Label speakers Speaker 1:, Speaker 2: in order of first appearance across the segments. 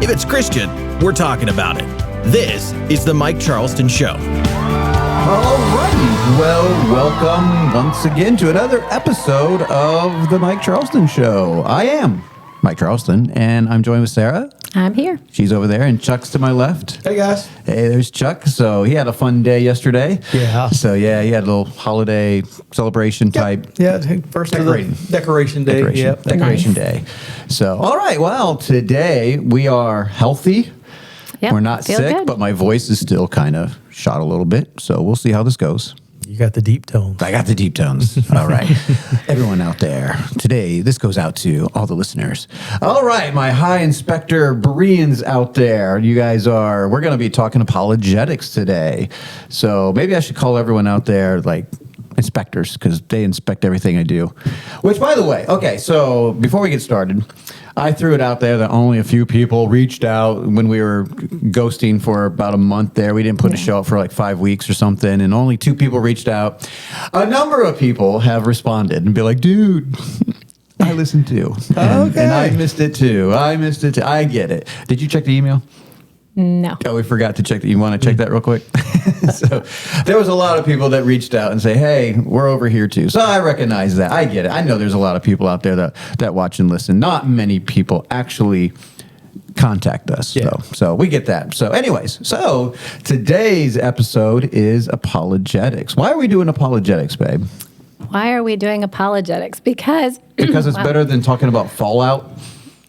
Speaker 1: If it's Christian, we're talking about it. This is the Mike Charleston Show.
Speaker 2: Alrighty, well, welcome once again to another episode of the Mike Charleston Show. I am Mike Charleston, and I'm joined with Sarah.
Speaker 3: I'm here.
Speaker 2: She's over there, and Chuck's to my left.
Speaker 4: Hey, guys.
Speaker 2: Hey, there's Chuck. So he had a fun day yesterday.
Speaker 4: Yeah.
Speaker 2: So, yeah, he had a little holiday celebration type.
Speaker 4: Yeah, first
Speaker 2: Decorating.
Speaker 4: of the decoration day.
Speaker 2: Decoration
Speaker 3: Nice.
Speaker 2: day. So, all right, well, today we are healthy.
Speaker 3: Yep,
Speaker 2: We're not
Speaker 3: feel
Speaker 2: sick,
Speaker 3: good.
Speaker 2: but my voice is still kind of shot a little bit. So we'll see how this goes.
Speaker 4: You got the deep tones.
Speaker 2: I got the deep tones. All right. Everyone out there, today, this goes out to all the listeners. All right, my high inspector Bereans out there, we're going to be talking apologetics today. So maybe I should call everyone out there like inspectors because they inspect everything I do. Which, by the way, okay, so before we get started, I threw it out there that only a few people reached out when we were ghosting for about a month there. We didn't put a show up for like 5 weeks or something, and only 2 people reached out. A number of people have responded and be like, dude, I listened too. And I missed it too. I get it. Did you check the email?
Speaker 3: No.
Speaker 2: Oh, we forgot to check that. You want to check that real quick? So there was a lot of people that reached out and say, hey, we're over here too. So I recognize that. I get it. I know there's a lot of people out there that watch and listen. Not many people actually contact us.
Speaker 4: Yeah.
Speaker 2: So we get that. So anyways, so today's episode is apologetics. Why are we doing apologetics, babe?
Speaker 3: Why are we doing apologetics? Because
Speaker 2: It's better than talking about fallout.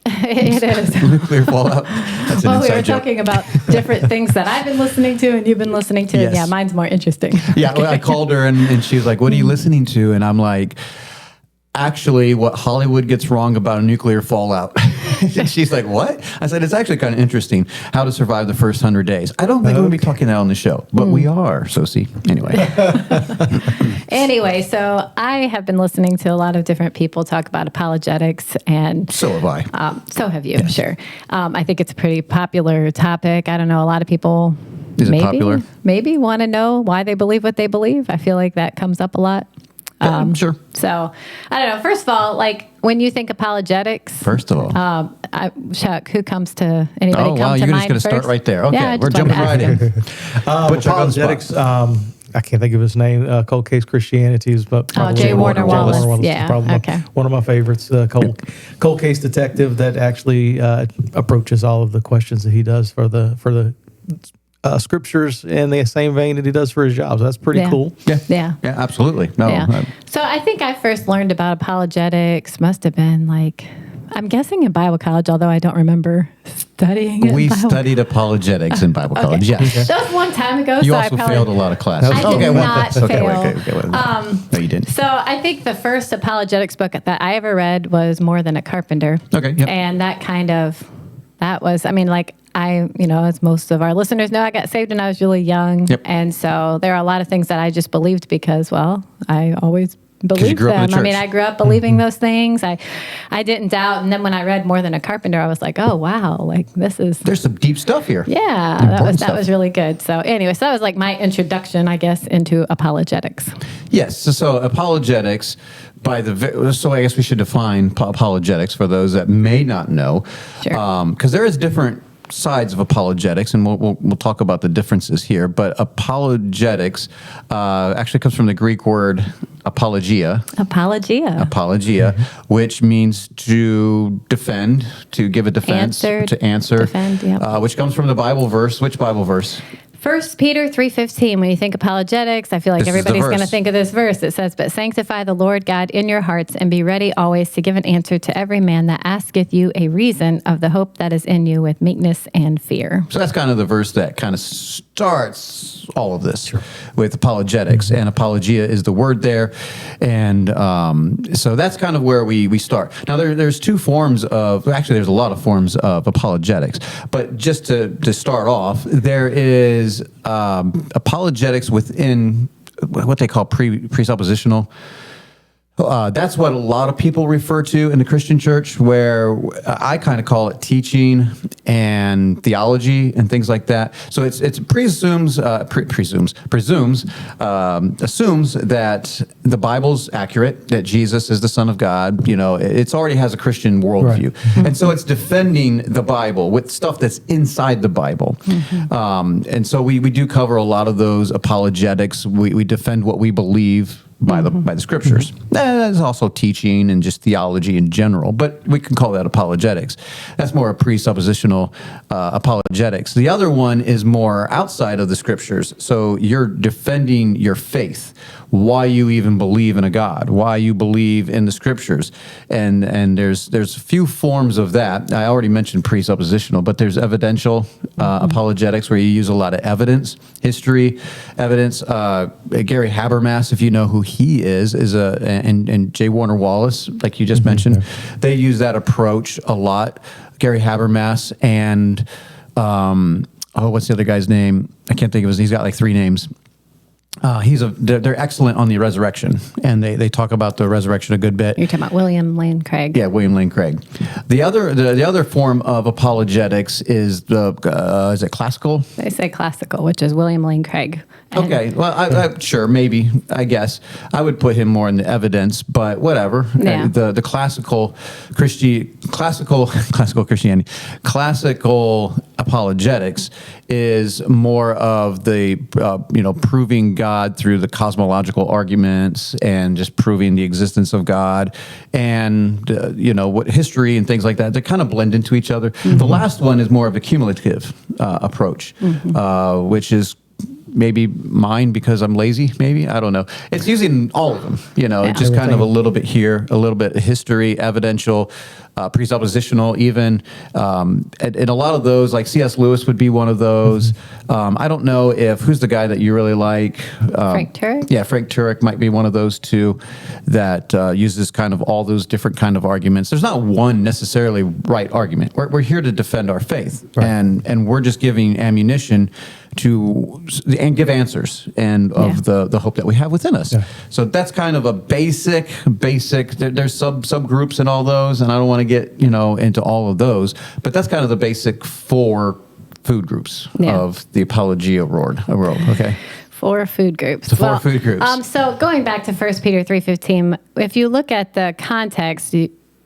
Speaker 3: it is.
Speaker 2: Nuclear fallout. That's an
Speaker 3: Well, we
Speaker 2: inside
Speaker 3: were
Speaker 2: joke.
Speaker 3: talking about different things that I've been listening to and you've been listening to.
Speaker 2: Yes.
Speaker 3: Yeah, mine's more interesting.
Speaker 2: Yeah, well, I called her and she was like, what are you listening to? And I'm like, actually, what Hollywood gets wrong about a nuclear fallout. And she's like, what? I said, it's actually kind of interesting how to survive the first 100 days. I don't think we're going to be talking that on the show, but we are. So see, anyway.
Speaker 3: Anyway, so I have been listening to a lot of different people talk about apologetics, and
Speaker 2: So have I.
Speaker 3: so have you, I'm sure. I think it's a pretty popular topic. I don't know, a lot of people
Speaker 2: Is it popular?
Speaker 3: maybe want to know why they believe what they believe. I feel like that comes up a lot.
Speaker 2: Sure.
Speaker 3: So, I don't know. First of all, like when you think apologetics,
Speaker 2: First of all.
Speaker 3: Chuck, who comes to anybody?
Speaker 2: Oh,
Speaker 3: come
Speaker 2: wow.
Speaker 3: to
Speaker 2: You're just
Speaker 3: mind
Speaker 2: going to start
Speaker 3: first?
Speaker 2: right there. Okay.
Speaker 3: Yeah, I
Speaker 2: We're
Speaker 3: just wanted
Speaker 2: jumping
Speaker 3: to
Speaker 2: right
Speaker 3: ask
Speaker 2: in. Put Chuck on the spot.
Speaker 4: Apologetics. I can't think of his name. Cold Case Christianity is probably
Speaker 3: J. Warner Wallace.
Speaker 4: is
Speaker 3: Yeah,
Speaker 4: probably
Speaker 3: okay.
Speaker 4: one of my favorites. Cold Case detective that actually approaches all of the questions that he does for the scriptures in the same vein that he does for his job. So that's pretty cool.
Speaker 3: Yeah.
Speaker 2: Yeah, absolutely. No,
Speaker 3: Yeah. So I think I first learned about apologetics must have been like, I'm guessing in Bible college, although I don't remember studying it.
Speaker 2: we
Speaker 3: in Bible.
Speaker 2: studied apologetics in Bible college. Yes.
Speaker 3: That was a long time ago.
Speaker 2: You
Speaker 3: so
Speaker 2: also
Speaker 3: I probably,
Speaker 2: failed a lot of classes.
Speaker 3: I did not fail.
Speaker 2: Okay. No, you didn't.
Speaker 3: So I think the first apologetics book that I ever read was More Than a Carpenter.
Speaker 2: Okay, yep.
Speaker 3: And that was, I mean, like as most of our listeners know, I got saved when I was really young.
Speaker 2: Yep.
Speaker 3: And so there are a lot of things that I just believed because, well, I always believed
Speaker 2: grew up in
Speaker 3: them.
Speaker 2: the
Speaker 3: I mean,
Speaker 2: church.
Speaker 3: I grew up believing those things. I didn't doubt. And then when I read More Than a Carpenter, I was like, oh, wow, like this is...
Speaker 2: There's some deep stuff here.
Speaker 3: Yeah,
Speaker 2: Important
Speaker 3: that
Speaker 2: stuff.
Speaker 3: was really good. So anyway, so that was like my introduction, I guess, into apologetics.
Speaker 2: Yes. So apologetics, so I guess we should define apologetics for those that may not know.
Speaker 3: Sure.
Speaker 2: Because there is different sides of apologetics, and we'll talk about the differences here. But apologetics actually comes from the Greek word apologia, which means to defend, to give a defense, to answer,
Speaker 3: defend, yep.
Speaker 2: which comes from the Bible verse. Which Bible verse?
Speaker 3: 1 Peter 3:15, when you think apologetics, I feel like
Speaker 2: This is the
Speaker 3: everybody's going to
Speaker 2: verse.
Speaker 3: think of this verse. It says, but sanctify the Lord God in your hearts and be ready always to give an answer to every man that asketh you a reason of the hope that is in you with meekness and fear.
Speaker 2: So that's kind of the verse that kind of starts all of this with apologetics, and apologia is the word there, and so that's kind of where we start. Now there's two forms of, actually there's a lot of forms of apologetics, but just to start off, there is apologetics within what they call presuppositional. That's what a lot of people refer to in the Christian church, where I kind of call it teaching and theology and things like that. So it assumes that the Bible's accurate, that Jesus is the Son of God. It's already has a Christian worldview,
Speaker 4: Right.
Speaker 2: and so it's defending the Bible with stuff that's inside the Bible. And so we do cover a lot of those apologetics. We defend what we believe by the scriptures. There's also teaching and just theology in general, but we can call that apologetics. That's more a presuppositional apologetics. The other one is more outside of the scriptures. So you're defending your faith, why you even believe in a God, why you believe in the scriptures. And there's a few forms of that. I already mentioned presuppositional, but there's evidential apologetics, where you use a lot of evidence, history, evidence. Gary Habermas, if you know who he is and J. Warner Wallace, like you just mentioned, they use that approach a lot. Gary Habermas and what's the other guy's name? I can't think of his. He's got like 3 names. They're excellent on the resurrection, and they talk about the resurrection a good bit.
Speaker 3: You're talking about William Lane Craig.
Speaker 2: Yeah, William Lane Craig. The other form of apologetics is is it classical?
Speaker 3: They say classical, which is William Lane Craig. And
Speaker 2: Okay, well, I sure, maybe, I guess. I would put him more in the evidence, but whatever.
Speaker 3: Yeah.
Speaker 2: The classical Christianity, classical apologetics is more of the, proving God through the cosmological arguments and just proving the existence of God and, what history and things like that. They kind of blend into each other. The last one is more of a cumulative approach, which is maybe mine because I'm lazy, maybe. I don't know. It's using all of them, just kind of a little bit here, a little bit of history, evidential, presuppositional even. And a lot of those, like C.S. Lewis would be one of those. I don't know who's the guy that you really like?
Speaker 3: Frank Turek?
Speaker 2: Yeah, Frank Turek might be one of those too that uses kind of all those different kind of arguments. There's not one necessarily right argument. We're here to defend our faith,
Speaker 4: Right.
Speaker 2: and we're just giving ammunition and give answers of the hope that we have within us.
Speaker 4: Yeah.
Speaker 2: So that's kind of a basic. There's subgroups in all those, and I don't want to get into all of those, but that's kind of the basic 4 food groups of the Apologia world. Okay.
Speaker 3: 4 food groups.
Speaker 2: So 4 food groups.
Speaker 3: So going back to 1 Peter 3:15, if you look at the context,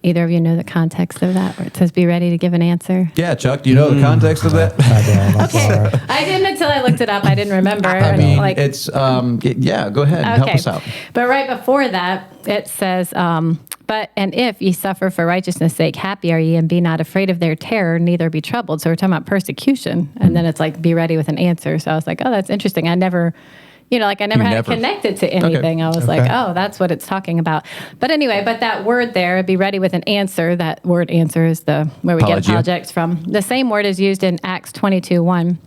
Speaker 3: either of you know the context of that, where it says, "Be ready to give an answer"?
Speaker 2: Yeah, Chuck, do you know the context of that?
Speaker 4: I don't. I'm sorry.
Speaker 3: Okay, I didn't until I looked it up. I didn't remember.
Speaker 2: I mean, it's go ahead and help us out.
Speaker 3: But right before that, it says, and if ye suffer for righteousness' sake, happy are ye, and be not afraid of their terror, neither be troubled. So we're talking about persecution, and then it's like, be ready with an answer. So I was like, oh, that's interesting. I never had it connected to anything. Okay. I was like, oh, that's what it's talking about. But anyway, that word there, be ready with an answer, that word answer is where we get apologetics from. The same word is used in Acts 22:1,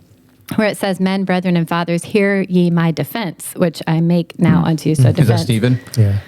Speaker 3: where it says, men, brethren, and fathers, hear ye my defense, which I make now unto you. So defense.
Speaker 2: Is that Stephen?
Speaker 3: Yeah.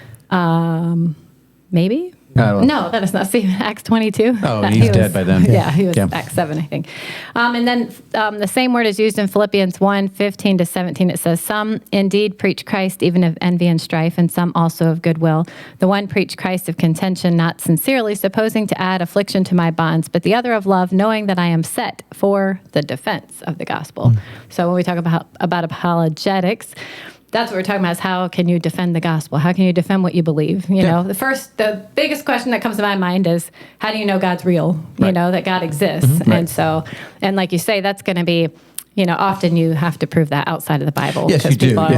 Speaker 3: Maybe? No, that is not Stephen. Acts 22.
Speaker 2: Oh, he's dead by then.
Speaker 3: Yeah, he was Acts 7, I think. And then the same word is used in Philippians 1:15-17. It says, some indeed preach Christ even of envy and strife, and some also of goodwill. The one preached Christ of contention, not sincerely, supposing to add affliction to my bonds, but the other of love, knowing that I am set for the defense of the gospel. So when we talk about apologetics, that's what we're talking about, is how can you defend the gospel? How can you defend what you believe? The biggest question that comes to my mind is, how do you know God's real?
Speaker 2: Right.
Speaker 3: That God exists.
Speaker 2: Right.
Speaker 3: And like you say, that's going to be, often you have to prove that outside of the Bible.
Speaker 2: Yes, you do.
Speaker 3: People are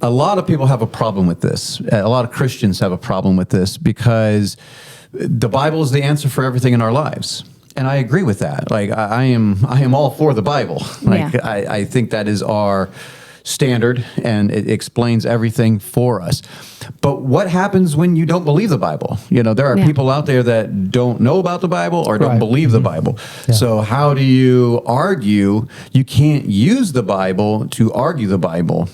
Speaker 2: a lot of people have a problem with this. A lot of Christians have a problem with this because the Bible is the answer for everything in our lives. And I agree with that. Like I am all for the Bible. I think that is our standard, and it explains everything for us. But what happens when you don't believe the Bible? There are people out there that don't know about the Bible or don't believe the Bible. Yeah. So how do you argue? You can't use the Bible to argue the Bible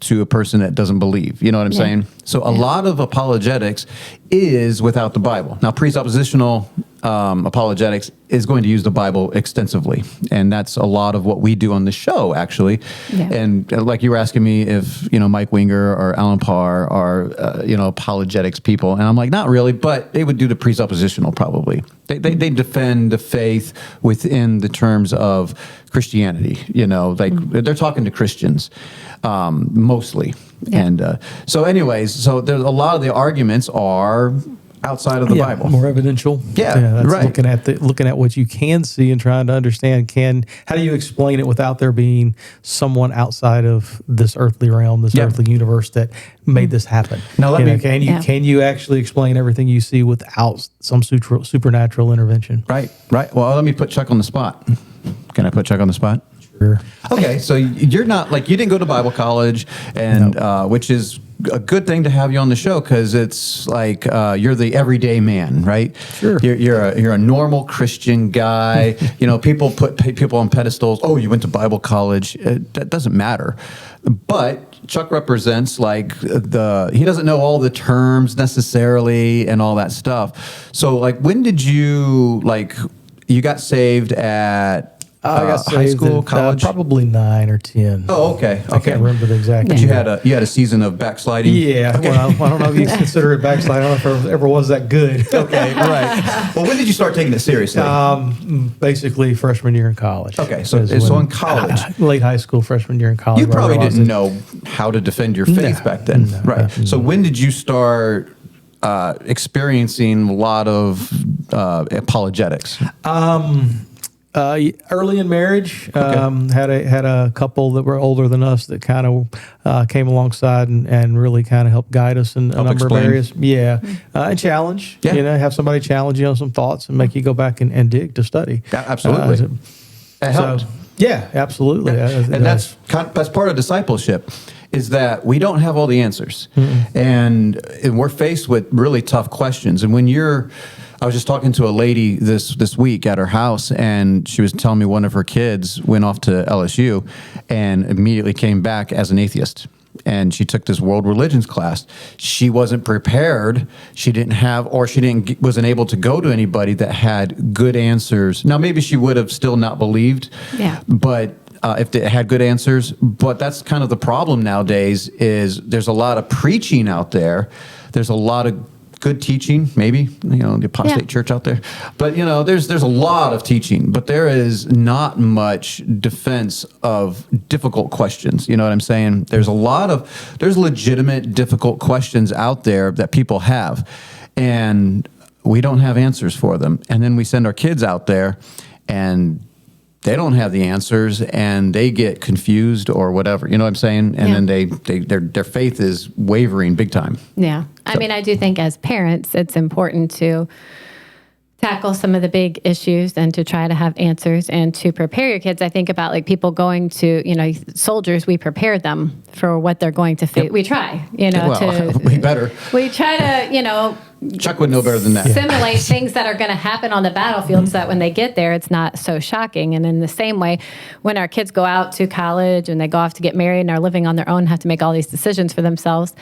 Speaker 2: to a person that doesn't believe. You know what I'm saying? So a lot of apologetics is without the Bible. Now, presuppositional Apologetics is going to use the Bible extensively. And that's a lot of what we do on the show, actually.
Speaker 3: Yeah.
Speaker 2: And like you were asking me if, Mike Winger or Alan Parr are, apologetics people. And I'm like, not really, but they would do the presuppositional probably. They defend the faith within the terms of Christianity. They're talking to Christians mostly.
Speaker 3: Yeah.
Speaker 2: And so there's a lot of the arguments are outside of the Bible,
Speaker 4: more evidential.
Speaker 2: Yeah,
Speaker 4: that's
Speaker 2: right.
Speaker 4: looking at what you can see and trying to understand. How do you explain it without there being someone outside of this earthly realm, this earthly universe that made this happen?
Speaker 2: Now,
Speaker 4: can you actually explain everything you see without some supernatural intervention?
Speaker 2: Right. Well, let me put Chuck on the spot. Can I put Chuck on the spot?
Speaker 4: Sure.
Speaker 2: Okay, so you're not you didn't go to Bible college, and which is a good thing to have you on the show because it's like you're the everyday man, right?
Speaker 4: Sure.
Speaker 2: You're a normal Christian guy. People put people on pedestals. Oh, you went to Bible college. That doesn't matter. But Chuck represents he doesn't know all the terms necessarily and all that stuff. So when did you you got saved at?
Speaker 4: I got
Speaker 2: high school, college,
Speaker 4: probably 9 or 10.
Speaker 2: Oh, okay.
Speaker 4: I can't remember the exact.
Speaker 2: But you had a season of backsliding.
Speaker 4: Yeah. Okay. Well, I don't know if you consider it backsliding. I don't know if it ever was that good.
Speaker 2: Okay. Right. Well, when did you start taking it seriously?
Speaker 4: Basically freshman year in college.
Speaker 2: Okay. So in college,
Speaker 4: late high school, freshman year in college.
Speaker 2: You probably didn't know how to defend your faith back then, right? So when did you start experiencing a lot of apologetics?
Speaker 4: Early in marriage, had a couple that were older than us that kind of came alongside and really kind of helped guide us in a number of areas. Yeah, and challenge.
Speaker 2: Yeah.
Speaker 4: Have somebody challenge you on some thoughts and make you go back and dig to study.
Speaker 2: Yeah, absolutely. That helped.
Speaker 4: Yeah, absolutely.
Speaker 2: And that's part of discipleship. Is that we don't have all the answers, and we're faced with really tough questions. And I was just talking to a lady this week at her house, and she was telling me one of her kids went off to LSU and immediately came back as an atheist. And she took this world religions class. She wasn't prepared. She wasn't able to go to anybody that had good answers. Now, maybe she would have still not believed.
Speaker 3: Yeah.
Speaker 2: But if they had good answers. But that's kind of the problem nowadays is there's a lot of preaching out there. There's a lot of good teaching, maybe, the apostate church out there. But, there's a lot of teaching, but there is not much defense of difficult questions. You know what I'm saying? There's legitimate difficult questions out there that people have, and we don't have answers for them. And then we send our kids out there, and they don't have the answers, and they get confused or whatever. You know what I'm saying? And then their faith is wavering big time.
Speaker 3: Yeah. I do think as parents, it's important to tackle some of the big issues and to try to have answers and to prepare your kids. I think about people going to, soldiers, we prepare them for what they're going to face. Yep. We try,
Speaker 2: we better.
Speaker 3: We try to,
Speaker 2: Chuck would know better than that.
Speaker 3: Simulate things that are going to happen on the battlefield so that when they get there, it's not so shocking. And in the same way, when our kids go out to college and they go off to get married and are living on their own, have to make all these decisions for themselves,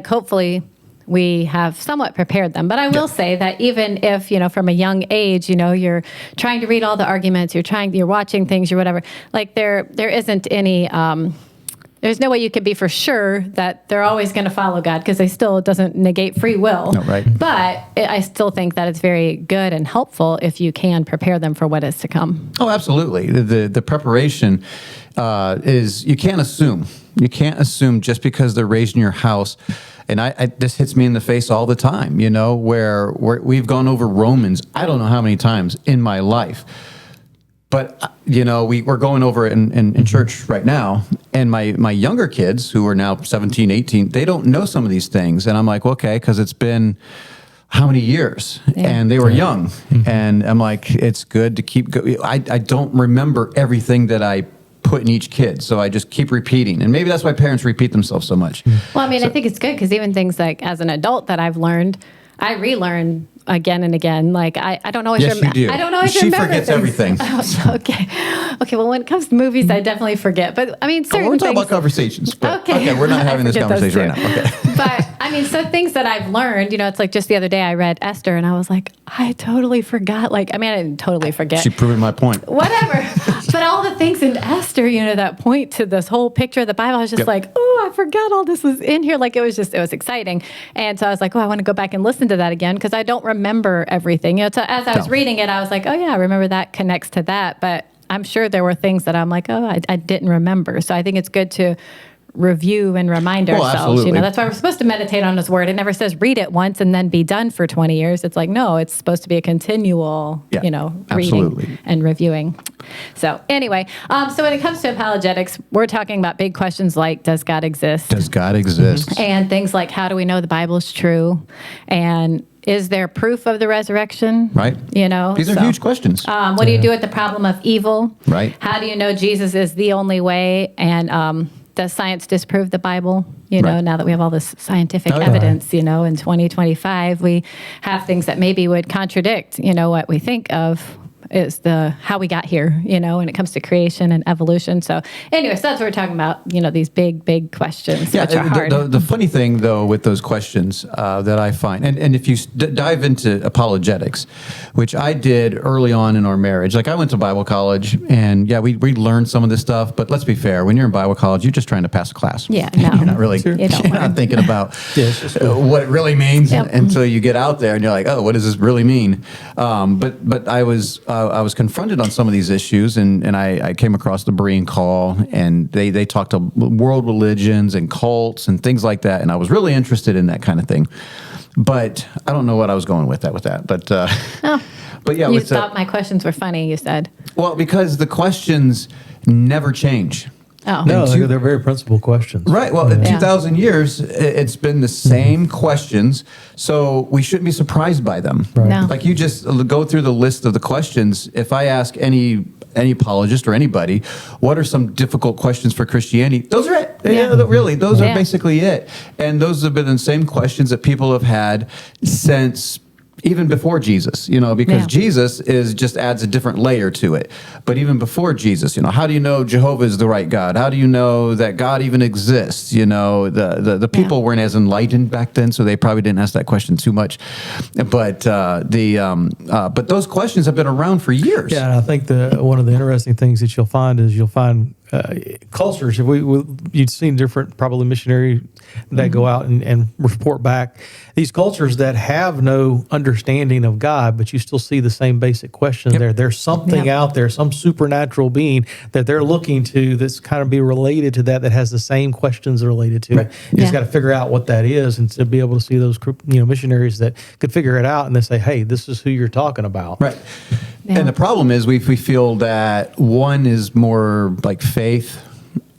Speaker 3: hopefully we have somewhat prepared them. But I will say that even if, from a young age, you're trying to read all the arguments, you're watching things, or whatever, there isn't any, there's no way you could be for sure that they're always going to follow God, because it doesn't negate free will.
Speaker 2: No, right.
Speaker 3: But I still think that it's very good and helpful if you can prepare them for what is to come.
Speaker 2: Oh, absolutely. The preparation is, you can't assume. You can't assume just because they're raised in your house. And this hits me in the face all the time, where we've gone over Romans, I don't know how many times in my life. But, we're going over it in church right now. And my younger kids, who are now 17, 18, they don't know some of these things. And I'm like, okay, because it's been how many years? Yeah. And they were young. Mm-hmm. And I'm like, it's good to keep going. I don't remember everything that I put in each kid, so I just keep repeating, and maybe that's why parents repeat themselves so much.
Speaker 3: Well, I think it's good because even things like as an adult that I've learned, I relearn again and again. Like I don't always
Speaker 2: Yes, you do.
Speaker 3: I don't always
Speaker 2: She
Speaker 3: remember
Speaker 2: forgets
Speaker 3: things.
Speaker 2: everything.
Speaker 3: Oh, okay. Well, when it comes to movies, I definitely forget. But I mean, certain
Speaker 2: We're talking
Speaker 3: things.
Speaker 2: about conversations. But,
Speaker 3: Okay.
Speaker 2: we're not having this
Speaker 3: I forget those
Speaker 2: conversation right now. Okay.
Speaker 3: But I mean, so things that I've learned, it's like just the other day I read Esther and I was like, I totally forgot. Like, I mean, I didn't totally forget.
Speaker 2: She proved my point.
Speaker 3: Whatever. But all the things in Esther, that point to this whole picture of the Bible, I was just like, oh, I forgot all this was in here. Like, it was exciting. And so I was like, oh, I want to go back and listen to that again because I don't remember everything. So as I was reading it, I was like, oh, yeah, I remember that connects to that. But I'm sure there were things that I'm like, oh, I didn't remember. So I think it's good to review and remind ourselves.
Speaker 2: Absolutely.
Speaker 3: That's why we're supposed to meditate on His Word. It never says read it once and then be done for 20 years. It's like, no, it's supposed to be a continual, reading and reviewing. So anyway, so when it comes to apologetics, we're talking about big questions like, does God exist?
Speaker 2: Does God exist?
Speaker 3: And things like, how do we know the Bible is true? And is there proof of the resurrection?
Speaker 2: Right. These are huge questions.
Speaker 3: What do you do with the problem of evil?
Speaker 2: Right.
Speaker 3: How do you know Jesus is the only way? And does science disprove the Bible?
Speaker 2: Right.
Speaker 3: Now that we have all this scientific evidence, in 2025, we have things that maybe would contradict, what we think of is how we got here, when it comes to creation and evolution. So anyway, so that's what we're talking about, these big questions, which are hard.
Speaker 2: The funny thing, though, with those questions that I find, and if you dive into apologetics, which I did early on in our marriage, like I went to Bible college, and we learned some of this stuff, but let's be fair, when you're in Bible college, you're just trying to pass a class.
Speaker 3: Yeah, no.
Speaker 2: You're not really, you're not thinking about what it really means until you get out there and you're like, oh, what does this really mean? But I was confronted on some of these issues, and I came across the Berean call, and they talked to world religions and cults and things like that, and I was really interested in that kind of thing. But I don't know what I was going with that. But yeah,
Speaker 3: you thought my questions were funny. You said,
Speaker 2: well, because the questions never change.
Speaker 3: Oh.
Speaker 4: No, they're very principled questions.
Speaker 2: Right. Well, in 2,000 years, it's been the same questions, so we shouldn't be surprised by them.
Speaker 4: Right.
Speaker 3: No.
Speaker 2: Like you just go through the list of the questions. If I ask any apologist or anybody, what are some difficult questions for Christianity? Those are it. Yeah, really. Those are basically it. And those have been the same questions that people have had since even before Jesus, because Jesus just adds a different layer to it. But even before Jesus, how do you know Jehovah is the right God? How do you know that God even exists? The people weren't as enlightened back then, so they probably didn't ask that question too much. But but those questions have been around for years.
Speaker 4: Yeah, and I think one of the interesting things that you'll find cultures. You've seen different probably missionary that go out and report back these cultures that have no understanding of God, but you still see the same basic questions there. There's something out there, some supernatural being that they're looking to that's kind of be related to that has the same questions related to it. You just got to figure out what that is, and to be able to see those missionaries that could figure it out, and they say, hey, this is who you're talking about.
Speaker 2: Right. Yeah. And the problem is we feel that one is more like faith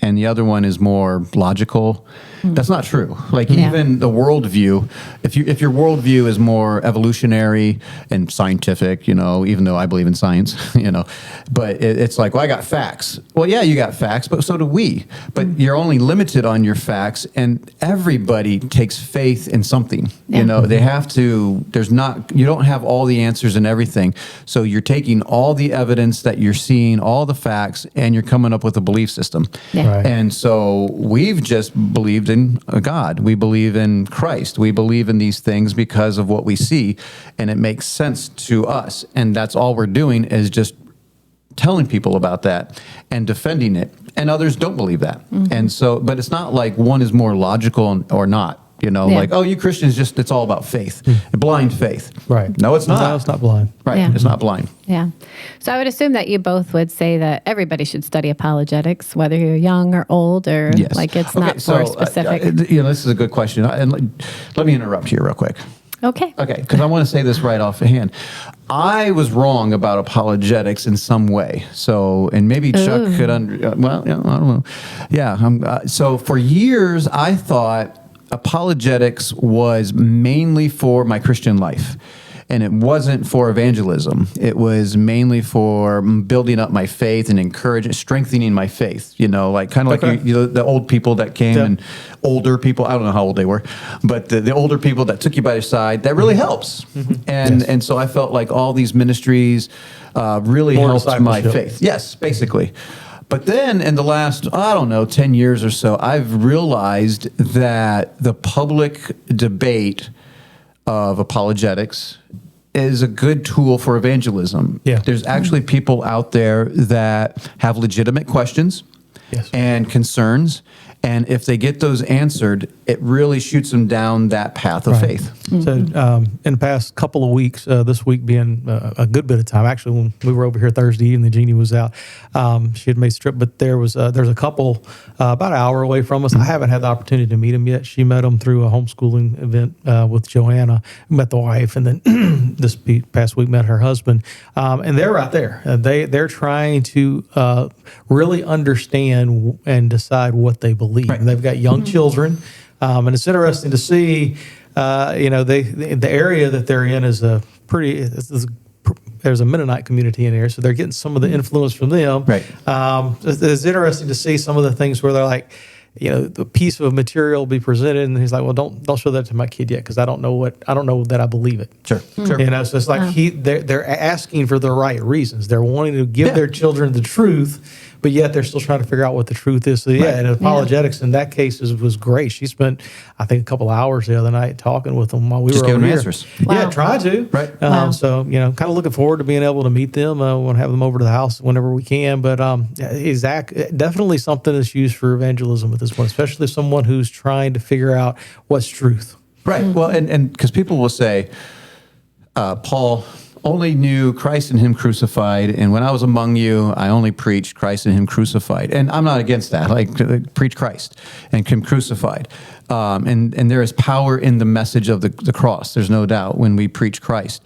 Speaker 2: and the other one is more logical. That's not true. Like even the worldview, if your worldview is more evolutionary and scientific, even though I believe in science, but it's like, well, I got facts. Well, yeah, you got facts, but so do we. But you're only limited on your facts, and everybody takes faith in something. They have to. You don't have all the answers and everything. So you're taking all the evidence that you're seeing, all the facts, and you're coming up with a belief system.
Speaker 3: Yeah.
Speaker 4: Right.
Speaker 2: And so we've just believed in a God. We believe in Christ. We believe in these things because of what we see, and it makes sense to us. And that's all we're doing is just telling people about that and defending it. And others don't believe that. And so, but it's not like one is more logical or not. Like, oh, you Christians it's all about faith, blind faith.
Speaker 4: Right.
Speaker 2: No, it's not.
Speaker 4: No, it's not blind.
Speaker 2: Right.
Speaker 3: Yeah.
Speaker 2: It's not blind.
Speaker 3: Yeah. So I would assume that you both would say that everybody should study apologetics, whether you're young or old, or like it's not for specific.
Speaker 2: This is a good question. And let me interrupt here real quick.
Speaker 3: Okay.
Speaker 2: Because I want to say this right off the hand. I was wrong about apologetics in some way. So, and maybe Chuck could I don't know. Yeah. So for years, I thought apologetics was mainly for my Christian life. And it wasn't for evangelism. It was mainly for building up my faith and encouraging, strengthening my faith. Like kind of like the old people that came and older people. I don't know how old they were, but the older people that took you by the side, that really helps. And so I felt like all these ministries really helped my faith. Yes, basically. But then in the last, 10 years or so, I've realized that the public debate of apologetics is a good tool for evangelism.
Speaker 4: Yeah.
Speaker 2: There's actually people out there that have legitimate questions and concerns. And if they get those answered, it really shoots them down that path of faith.
Speaker 4: So in the past couple of weeks, this week being a good bit of time, actually when we were over here Thursday evening, Jeannie was out. She had made a trip, but there's a couple about an hour away from us. I haven't had the opportunity to meet them yet. She met them through a homeschooling event with Joanna, met the wife, and then this past week met her husband. And they're right there. They're trying to really understand and decide what they believe. Right. They've got young children, and it's interesting to see. The area that they're in is there's a Mennonite community in here, so they're getting some of the influence from them. Right. It's interesting to see some of the things where they're like, the piece of material will be presented, and he's like, "Well, don't show that to my kid yet, because I don't know that I believe it." Sure. So it's like they're asking for the right reasons. They're wanting to give their children the truth, but yet they're still trying to figure out what the truth is. So and apologetics in that case was great. She spent, I think, a couple hours the other night talking with them while we were over here. Answers. Wow. Yeah, try to. Right. So kind of looking forward to being able to meet them. I want to have them over to the house whenever we can. But definitely something that's used for evangelism at this point, especially someone who's trying to figure out what's truth.
Speaker 2: Right. Well, and because people will say, Paul only knew Christ and him crucified, and when I was among you, I only preached Christ and him crucified. And I'm not against that. Like, preach Christ and him crucified. And there is power in the message of the cross. There's no doubt when we preach Christ.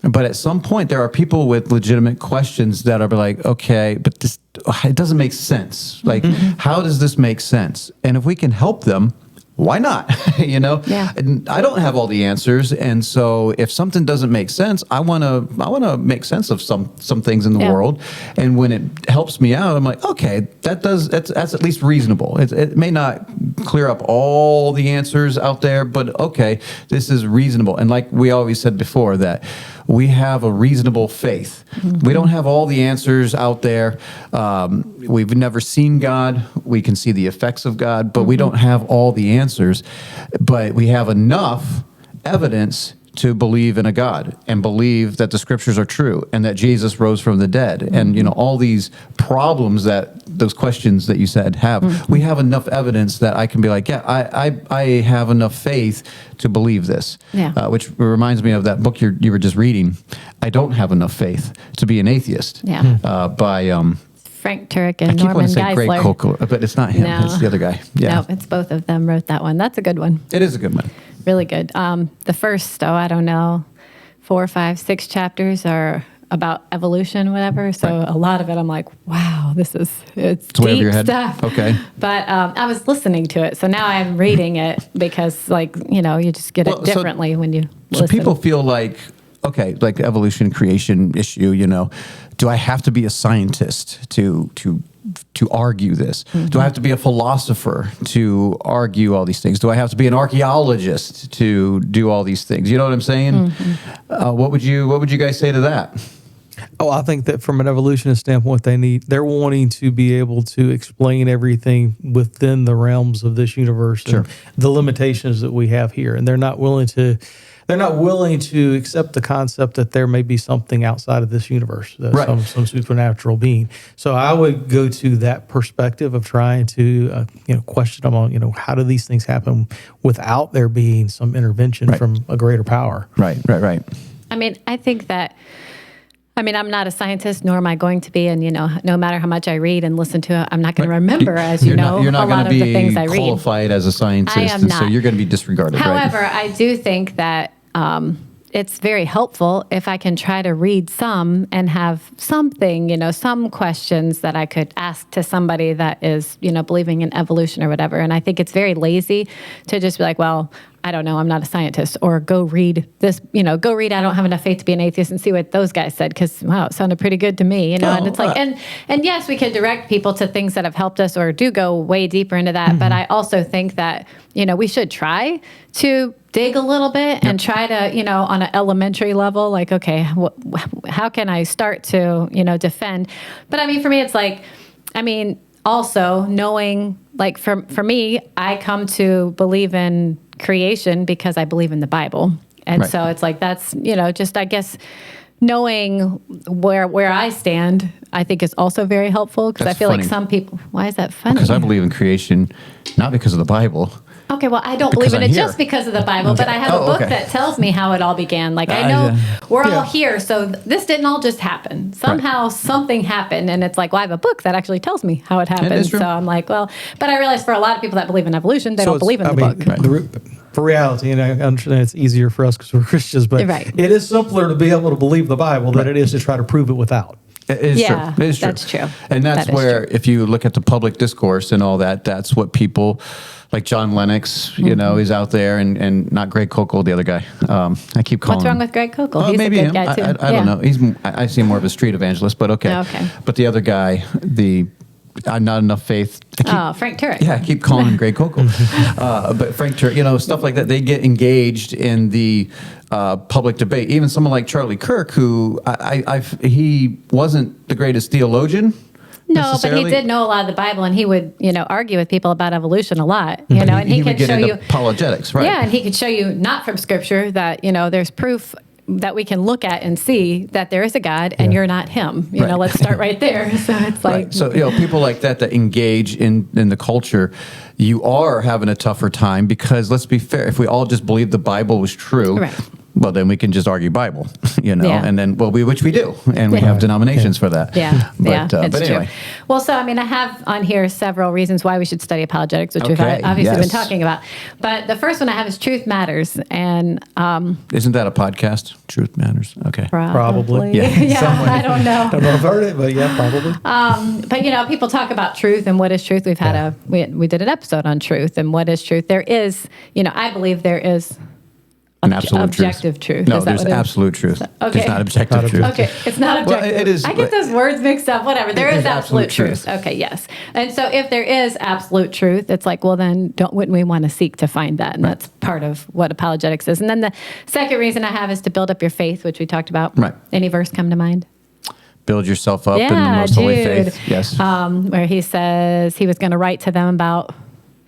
Speaker 2: But at some point, there are people with legitimate questions that are like, okay, but this, it doesn't make sense. Like, how does this make sense? And if we can help them, why not? Yeah. And I don't have all the answers, and so if something doesn't make sense, I want to make sense of some things in the world. And when it helps me out, I'm like, okay, that's at least reasonable. It may not clear up all the answers out there, but okay, this is reasonable. And like we always said before, that we have a reasonable faith. We don't have all the answers out there. We've never seen God. We can see the effects of God, but we don't have all the answers. But we have enough evidence to believe in a God and believe that the scriptures are true and that Jesus rose from the dead. And, all these problems those questions that you said have, we have enough evidence that I can be like, I have enough faith to believe this. Yeah. Which reminds me of that book you were just reading. I don't have enough faith to be an atheist. Yeah. By
Speaker 3: Frank Turek and Norman Geisler.
Speaker 2: Greg Kokel, but it's not him. No. It's the other guy. Yeah.
Speaker 3: No, it's both of them wrote that one. That's a good one.
Speaker 2: It is a good one.
Speaker 3: Really good. The first, 4, 5, 6 chapters are about evolution, whatever. So a lot of it, I'm like, wow, it's deep stuff. Okay. But I was listening to it, so now I'm reading it because, you just get it differently when you listen. So
Speaker 2: people feel like, okay, like the evolution creation issue, do I have to be a scientist to argue this? Do I have to be a philosopher to argue all these things? Do I have to be an archaeologist to do all these things? You know what I'm saying? What would you guys say to that?
Speaker 4: Oh, I think that from an evolutionist standpoint, they're wanting to be able to explain everything within the realms of this universe and the limitations that we have here, and they're not willing to accept the concept that there may be something outside of this universe, some supernatural being. So I would go to that perspective of trying to question them on how do these things happen without there being some intervention from a greater power. Right.
Speaker 3: I mean, I think that. I'm not a scientist, nor am I going to be. And, no matter how much I read and listen to it, I'm not going to remember,
Speaker 2: you're not a lot of the things I read. Qualified as a scientist,
Speaker 3: I am not.
Speaker 2: So you're going to be disregarded.
Speaker 3: However, I do think that it's very helpful if I can try to read some and have something, some questions that I could ask to somebody that is, believing in evolution or whatever. And I think it's very lazy to just be like, well, I don't know, I'm not a scientist, or go read this, go read I Don't Have Enough Faith to Be an Atheist and see what those guys said, because wow, it sounded pretty good to me, and it's like, and yes, we can direct people to things that have helped us or do go way deeper into that, but I also think that, we should try to dig a little bit and try to, on an elementary level, like, okay, how can I start to, defend? But I mean, for me, it's like, also knowing, like for me, I come to believe in creation because I believe in the Bible. And so it's like, that's, just, I guess, knowing where I stand, I think is also very helpful, because I feel like some people, why is that funny?
Speaker 2: Because I believe in creation, not because of the Bible.
Speaker 3: Okay, well, I don't believe in it just because of the Bible, but I have a book that tells me how it all began. Like, I know we're all here, so this didn't all just happen. Somehow something happened, and it's like, well, I have a book that actually tells me how it happened. So I'm like, well, but I realize for a lot of people that believe in evolution, they don't believe in the book.
Speaker 4: For reality, and I understand it's easier for us because we're Christians, but it is simpler to be able to believe the Bible than it is to try to prove it without.
Speaker 2: It is true. It is true.
Speaker 3: That's true.
Speaker 2: And that's where, if you look at the public discourse and all that, that's what people like John Lennox, is out there, and not Greg Koukl, the other guy. I keep calling.
Speaker 3: What's wrong with Greg Koukl? He's
Speaker 2: maybe
Speaker 3: a good
Speaker 2: him.
Speaker 3: guy too.
Speaker 2: I don't know. I see him more of a street evangelist, but okay.
Speaker 3: Okay.
Speaker 2: But the other guy, not enough faith.
Speaker 3: Frank Turek.
Speaker 2: Yeah, I keep calling him Greg Koukl. But Frank Turek, stuff like that. They get engaged in the public debate. Even someone like Charlie Kirk, who he wasn't the greatest theologian.
Speaker 3: No, but he did know a lot of the Bible, and he would, argue with people about evolution a lot, and he could show you
Speaker 2: apologetics, right?
Speaker 3: Yeah, and he could show you not from Scripture that there's proof that we can look at and see that there is a God and you're not him. Let's start right there. So it's like,
Speaker 2: so people like that engage in the culture, you are having a tougher time, because let's be fair, if we all just believed the Bible was true, well, then we can just argue Bible, and then, which we do, and we have denominations for that. But anyway.
Speaker 3: True. Well, so, I have on here several reasons why we should study apologetics, which we've obviously been talking about. But the first one I have is Truth Matters. And
Speaker 2: isn't that a podcast? Truth Matters. Okay.
Speaker 3: Probably.
Speaker 2: Yeah.
Speaker 3: I don't know.
Speaker 4: I don't know if I've heard it, but yeah, probably.
Speaker 3: But, people talk about truth and what is truth. We've had we did an episode on truth and what is truth. There is, I believe there is
Speaker 2: an absolute
Speaker 3: objective truth.
Speaker 2: No, there's absolute truth.
Speaker 3: Okay.
Speaker 2: There's not objective truth.
Speaker 3: Okay, it's not objective.
Speaker 2: Well, it is.
Speaker 3: I get those words mixed up. Whatever. There is absolute truth. Okay, yes. And so if there is absolute truth, it's like, well, then wouldn't we want to seek to find that? And that's part of what apologetics is. And then the second reason I have is to build up your faith, which we talked about.
Speaker 2: Right.
Speaker 3: Any verse come to mind?
Speaker 2: Build yourself up in the most holy faith. Yes.
Speaker 3: Where he says he was going to write to them about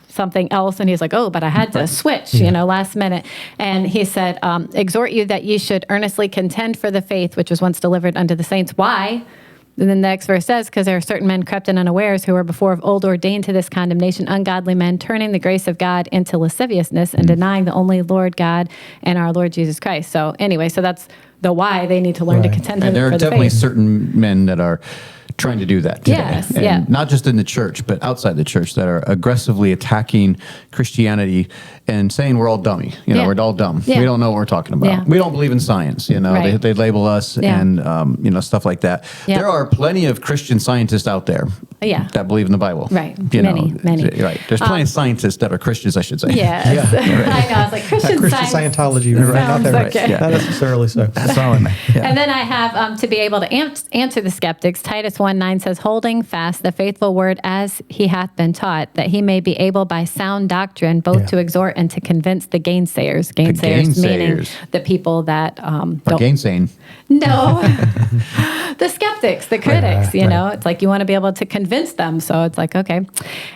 Speaker 3: something else, and he's like, but I had to switch, last minute. And he said, exhort you that ye should earnestly contend for the faith which was once delivered unto the saints. Why? And then the next verse says, because there are certain men crept in unawares who were before of old ordained to this condemnation, ungodly men, turning the grace of God into lasciviousness and denying the only Lord God and our Lord Jesus Christ. So anyway, so that's the why they need to learn to contend for the faith.
Speaker 2: And there are definitely certain men that are trying to do that today.
Speaker 3: Yes,
Speaker 2: and not just in the church, but outside the church, that are aggressively attacking Christianity and saying we're all dummy. We're all dumb. We don't know what we're talking about. We don't believe in science. They label us and stuff like that. There are plenty of Christian scientists out there that believe in the Bible.
Speaker 3: Right. Many.
Speaker 2: Right. There's plenty of scientists that are Christians, I should say.
Speaker 3: Yes. I know. It's like Christian
Speaker 4: Scientology. Right. Not that right. Not necessarily so.
Speaker 2: That's all I meant.
Speaker 3: And then I have to be able to answer the skeptics. Titus 1:9 says, holding fast the faithful word as he hath been taught, that he may be able by sound doctrine both to exhort and to convince the gainsayers. Gainsayers meaning the people that don't.
Speaker 2: Gainsaying.
Speaker 3: No. The skeptics, the critics, it's like you want to be able to convince them. So it's like, okay.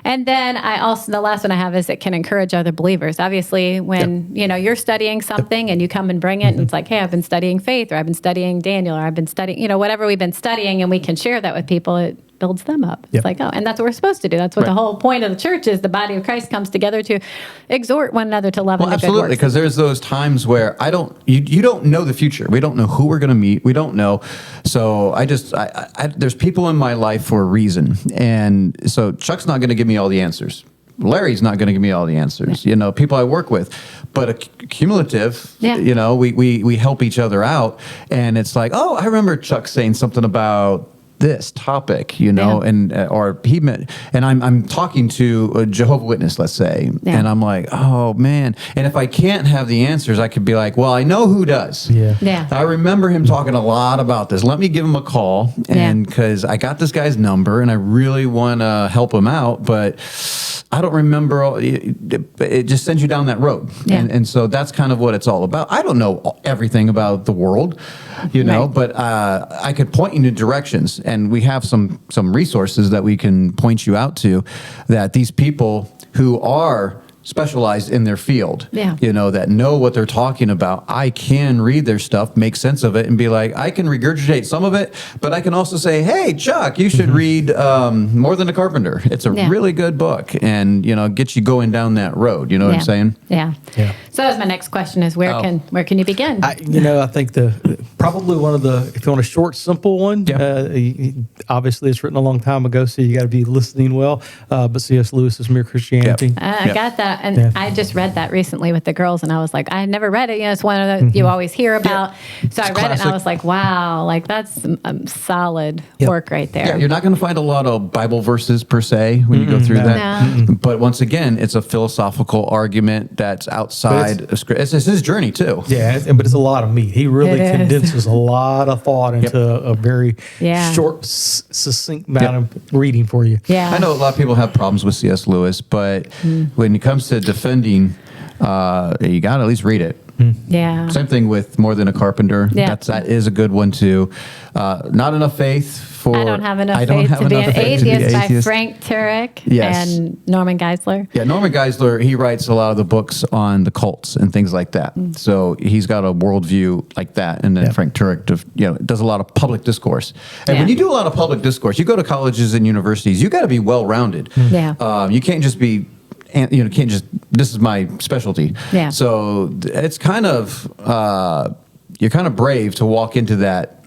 Speaker 3: And then the last one I have is it can encourage other believers. Obviously, when, you're studying something and you come and bring it and it's like, hey, I've been studying faith, or I've been studying Daniel, or I've been studying, whatever we've been studying, and we can share that with people, it builds them up. It's like, and that's what we're supposed to do. That's what the whole point of the church is. The body of Christ comes together to exhort one anher to love and do good works.
Speaker 2: Absolutely, because there's those times where you don't know the future. We don't know who we're going to meet. We don't know. So there's people in my life for a reason. And so Chuck's not going to give me all the answers. Larry's not going to give me all the answers, people I work with, but cumulative, we help each other out. And it's like, I remember Chuck saying something about this topic, and or he meant, and I'm talking to a Jehovah's Witness, let's say, and I'm like, oh man, and if I can't have the answers, I could be like, well, I know who does.
Speaker 3: Yeah.
Speaker 2: I remember him talking a lot about this. Let me give him a call, and because I got this guy's number, and I really want to help him out, but I don't remember. It just sends you down that road, and so that's kind of what it's all about. I don't know everything about the world, but I could point you in directions, and we have some resources that we can point you out to, that these people who are specialized in their field, that know what they're talking about. I can read their stuff, make sense of it, and be like, I can regurgitate some of it, but I can also say, hey, Chuck, you should read More Than a Carpenter. It's a really good book, and get you going down that road. You know what I'm saying?
Speaker 3: Yeah. So that was my next question: is where can you begin?
Speaker 4: I think probably one of the, if you want a short, simple one. Obviously, it's written a long time ago, so you got to be listening well. But C.S. Lewis's Mere Christianity.
Speaker 3: I got that. And I just read that recently with the girls, and I was like, I had never read it. It's one of the you always hear about. So I read it, and I was like, wow, like that's some solid work right there.
Speaker 2: Yeah, you're not going to find a lot of Bible verses per se when you go through that. No. But once again, it's a philosophical argument that's outside of Scripture. It's his journey too.
Speaker 4: Yeah, but it's a lot of meat. He really condenses a lot of thought into a very short, succinct amount of reading for you.
Speaker 3: Yeah,
Speaker 2: I know a lot of people have problems with C.S. Lewis, but when it comes to defending, you got to at least read it.
Speaker 3: Yeah.
Speaker 2: Same thing with More Than a Carpenter.
Speaker 3: Yeah.
Speaker 2: That is a good one too. Not Enough Faith for
Speaker 3: I Don't Have Enough Faith to Be an Atheist by Frank Turek and Norman Geisler.
Speaker 2: Yeah, Norman Geisler, he writes a lot of the books on the cults and things like that. So he's got a worldview like that. And then Frank Turek does a lot of public discourse. And when you do a lot of public discourse, you go to colleges and universities, you got to be well-rounded.
Speaker 3: Yeah.
Speaker 2: You can't just be can't just, this is my specialty.
Speaker 3: Yeah.
Speaker 2: So it's kind of, you're kind of brave to walk into that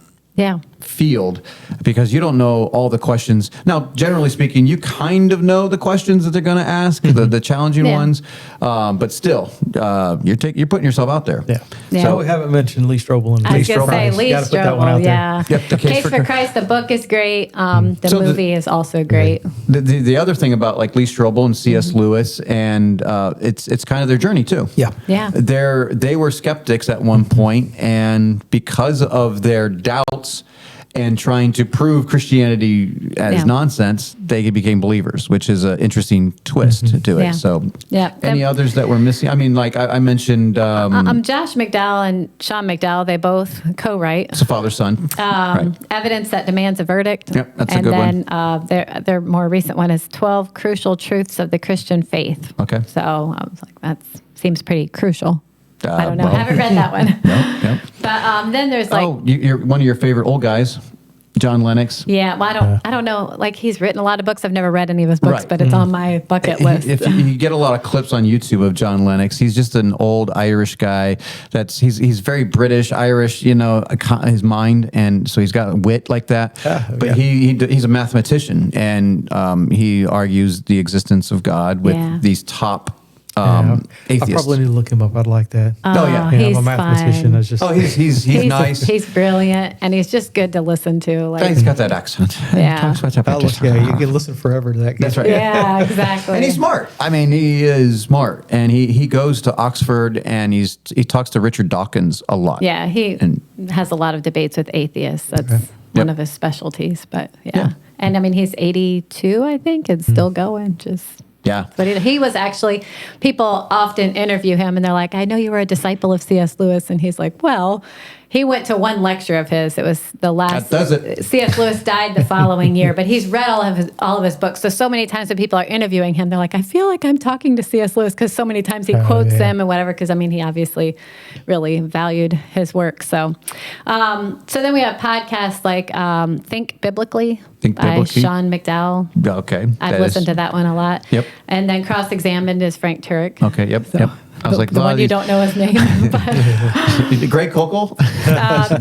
Speaker 2: field, because you don't know all the questions. Now, generally speaking, you kind of know the questions that they're going to ask, the challenging ones, but still, you're putting yourself out there.
Speaker 4: So we haven't mentioned Lee Strobel and
Speaker 3: I was going to say Lee Strobel,
Speaker 2: Yep, the
Speaker 3: Case for Christ, the book is great. The movie is also great.
Speaker 2: The other thing about like Lee Strobel and C.S. Lewis, and it's kind of their journey too.
Speaker 3: Yeah.
Speaker 2: They were skeptics at one point, and because of their doubts and trying to prove Christianity as nonsense, they became believers, which is an interesting twist to it. So, any others that we're missing? I mean, like I mentioned,
Speaker 3: Josh McDowell and Sean McDowell, they both co-write.
Speaker 2: It's a father-son.
Speaker 3: Evidence That Demands a Verdict.
Speaker 2: Yep, that's a good one.
Speaker 3: And then their more recent one is 12 Crucial Truths of the Christian Faith.
Speaker 2: Okay.
Speaker 3: So I was like, that seems pretty crucial. I don't know. I haven't read that one.
Speaker 2: Nope.
Speaker 3: But then there's like,
Speaker 2: you're one of your favorite old guys, John Lennox.
Speaker 3: Yeah, well, I don't know. Like, he's written a lot of books. I've never read any of his books, but it's on my bucket list.
Speaker 2: If you get a lot of clips on YouTube of John Lennox, he's just an old Irish guy. He's very British, Irish, his mind, and so he's got wit like that. But he's a mathematician, and he argues the existence of God with these top atheists.
Speaker 4: I probably need to look him up. I'd like that.
Speaker 3: He's
Speaker 4: I'm a mathematician.
Speaker 3: fine.
Speaker 2: He's nice.
Speaker 3: He's brilliant, and he's just good to listen to. Like,
Speaker 2: he's got that accent.
Speaker 3: Yeah.
Speaker 4: You can listen forever to that guy.
Speaker 2: That's right.
Speaker 3: Yeah, exactly.
Speaker 2: And he's smart. I mean, he is smart, and he goes to Oxford, and he talks to Richard Dawkins a lot.
Speaker 3: Yeah, he has a lot of debates with atheists. That's one of his specialties. But and I mean, he's 82, I think, and still going. But he was actually, people often interview him and they're like, I know you were a disciple of C.S. Lewis. And he's like, well, he went to one lecture of his. It was the last.
Speaker 2: That does it.
Speaker 3: C.S. Lewis died the following year, but he's read all of his books. So many times when people are interviewing him, they're like, I feel like I'm talking to C.S. Lewis, because so many times he quotes him and whatever, because I mean, he obviously really valued his work. So then we have podcasts like Think Biblically by Sean McDowell.
Speaker 2: Okay.
Speaker 3: I've listened to that one a lot.
Speaker 2: Yep.
Speaker 3: And then Cross-Examined is Frank Turek.
Speaker 2: Okay, yep. I was like,
Speaker 3: the one you don't know his name.
Speaker 2: Greg Koukl?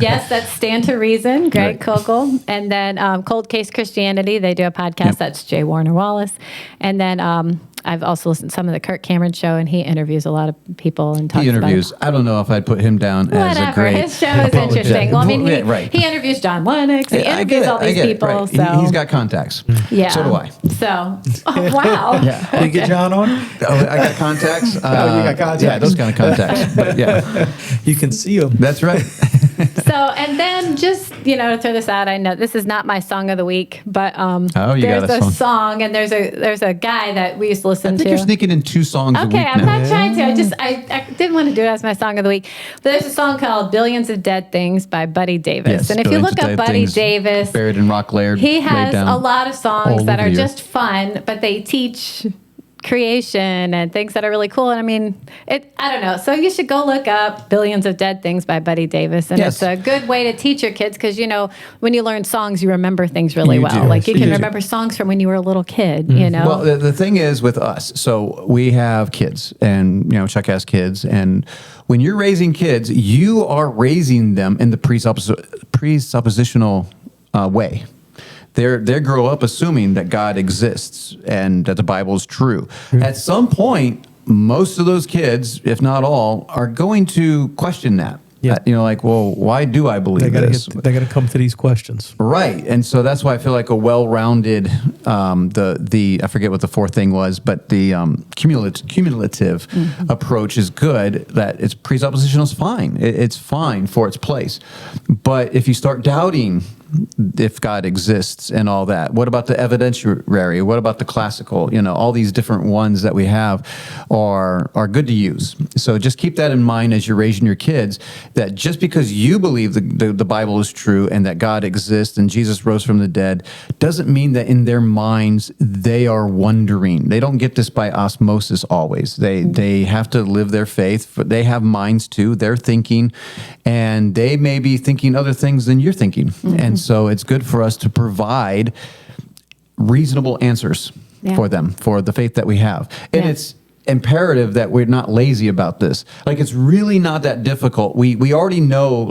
Speaker 3: Yes, that's Stand to Reason, Greg Koukl. And then Cold Case Christianity, they do a podcast. That's J. Warner Wallace. And then I've also listened to some of the Kirk Cameron show, and he interviews a lot of people and talks
Speaker 2: He interviews.
Speaker 3: about
Speaker 2: I don't know if I'd put him down as a
Speaker 3: whatever.
Speaker 2: great.
Speaker 3: His show is interesting. Well, I mean,
Speaker 2: Yeah, right.
Speaker 3: he interviews John Lennox. He
Speaker 2: I
Speaker 3: interviews
Speaker 2: get it,
Speaker 3: all
Speaker 2: I
Speaker 3: these
Speaker 2: get it,
Speaker 3: people.
Speaker 2: right.
Speaker 3: So
Speaker 2: He's got contacts.
Speaker 3: yeah.
Speaker 2: So do I.
Speaker 3: So, oh, wow.
Speaker 2: Yeah.
Speaker 4: Did you get John on?
Speaker 2: Oh, I got contacts.
Speaker 4: You got contacts.
Speaker 2: Yeah, those kind of contacts. But yeah,
Speaker 4: You can see him.
Speaker 2: that's right.
Speaker 3: So, and then just, to throw this out, I know this is not my song of the week, but
Speaker 2: you
Speaker 3: there's
Speaker 2: got a
Speaker 3: a song, and there's a guy that we used to listen
Speaker 2: I think
Speaker 3: to.
Speaker 2: you're sneaking in 2 songs a week
Speaker 3: Okay, I'm
Speaker 2: now.
Speaker 3: not trying to. I didn't want to do it as my song of the week. But there's a song called "Billions of Dead Things" by Buddy Davis,
Speaker 2: Yes,
Speaker 3: and if you
Speaker 2: Billions
Speaker 3: look
Speaker 2: of
Speaker 3: up
Speaker 2: Dead
Speaker 3: Buddy
Speaker 2: Things,
Speaker 3: Davis,
Speaker 2: Buried in Rock Laird.
Speaker 3: he
Speaker 2: laid
Speaker 3: has
Speaker 2: down
Speaker 3: a lot of songs
Speaker 2: all
Speaker 3: that
Speaker 2: over
Speaker 3: are
Speaker 2: the
Speaker 3: just fun, but they teach creation and things that are really cool. And I mean, I don't know. So you should go look up "Billions of Dead Things" by Buddy Davis, and
Speaker 2: Yes.
Speaker 3: it's a good way to teach your kids because when you learn songs, you remember things really
Speaker 2: You
Speaker 3: well.
Speaker 2: do.
Speaker 3: Like you
Speaker 2: You
Speaker 3: can
Speaker 2: do.
Speaker 3: remember songs from when you were a little kid.
Speaker 2: Well, the thing is with us, so we have kids, and Chuck has kids, and when you're raising kids, you are raising them in the presuppositional way. They grow up assuming that God exists and that the Bible is true. At some point, most of those kids, if not all, are going to question that.
Speaker 4: Yeah.
Speaker 2: Well, why do I believe this?
Speaker 4: They got to come to these questions.
Speaker 2: Right, and so that's why I feel like a well-rounded, I forget what the 4th thing was, but the cumulative approach is good. That it's presuppositional is fine. It's fine for its place, but if you start doubting if God exists and all that, what about the evidentiary? What about the classical? All these different ones that we have are good to use. So just keep that in mind as you're raising your kids. That just because you believe the Bible is true and that God exists and Jesus rose from the dead doesn't mean that in their minds they are wondering. They don't get this by osmosis always. They have to live their faith. But they have minds too. They're thinking, and they may be thinking other things than you're thinking. And so it's good for us to provide reasonable answers for them, for the faith that we have. And it's imperative that we're not lazy about this. Like, it's really not that difficult. We already know,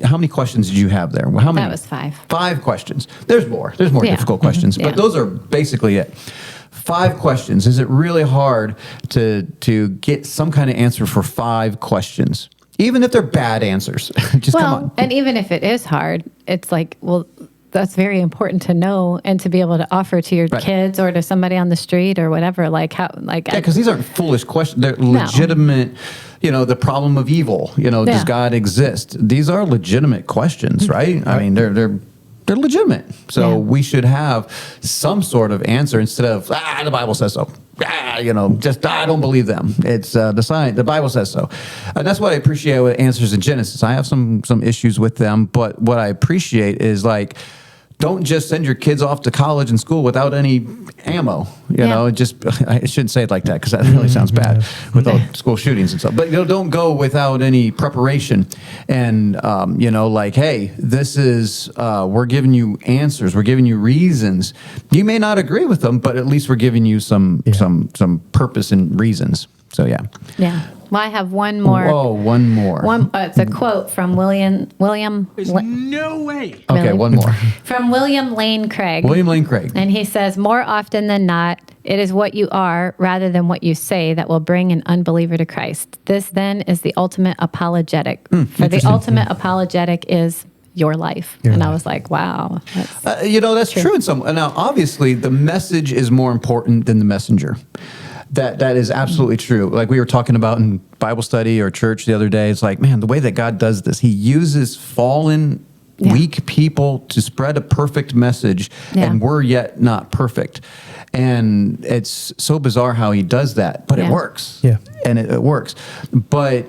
Speaker 2: how many questions did you have there? How many?
Speaker 3: That was 5.
Speaker 2: 5 questions. There's more difficult questions, but those are basically it. 5 questions. Is it really hard to get some kind of answer for 5 questions? Even if they're bad answers. Just come on.
Speaker 3: And even if it is hard, it's like, that's very important to know and to be able to offer to your kids or to somebody on the street or whatever.
Speaker 2: Because these aren't foolish questions. They're legitimate. The problem of evil. Does God exist? These are legitimate questions, right? I mean, they're legitimate. So we should have some sort of answer instead of the Bible says so. I don't believe them. It's the science. The Bible says so, and that's what I appreciate with Answers in Genesis. I have some issues with them, but what I appreciate is don't just send your kids off to college and school without any ammo. I shouldn't say it like that because that really sounds bad with all school shootings and stuff. But don't go without any preparation. And hey, this is we're giving you answers. We're giving you reasons. You may not agree with them, but at least we're giving you some purpose and reasons. So yeah.
Speaker 3: Well, I have one more.
Speaker 2: Oh, one more.
Speaker 3: It's a quote from William.
Speaker 5: There's no way.
Speaker 2: Okay,
Speaker 3: Really?
Speaker 2: one more.
Speaker 3: From William Lane Craig.
Speaker 2: William Lane Craig.
Speaker 3: And he says, more often than not, it is what you are rather than what you say that will bring an unbeliever to Christ. This then is the ultimate apologetic. For the ultimate apologetic is your life. I was like, wow.
Speaker 2: That's true in some. Now, obviously, the message is more important than the messenger. That is absolutely true. Like we were talking about in Bible study or church the other day, it's like, man, the way that God does this, he uses fallen, weak people to spread a perfect message, and we're yet not perfect. And it's so bizarre how he does that, but it works. Yeah. And it works. But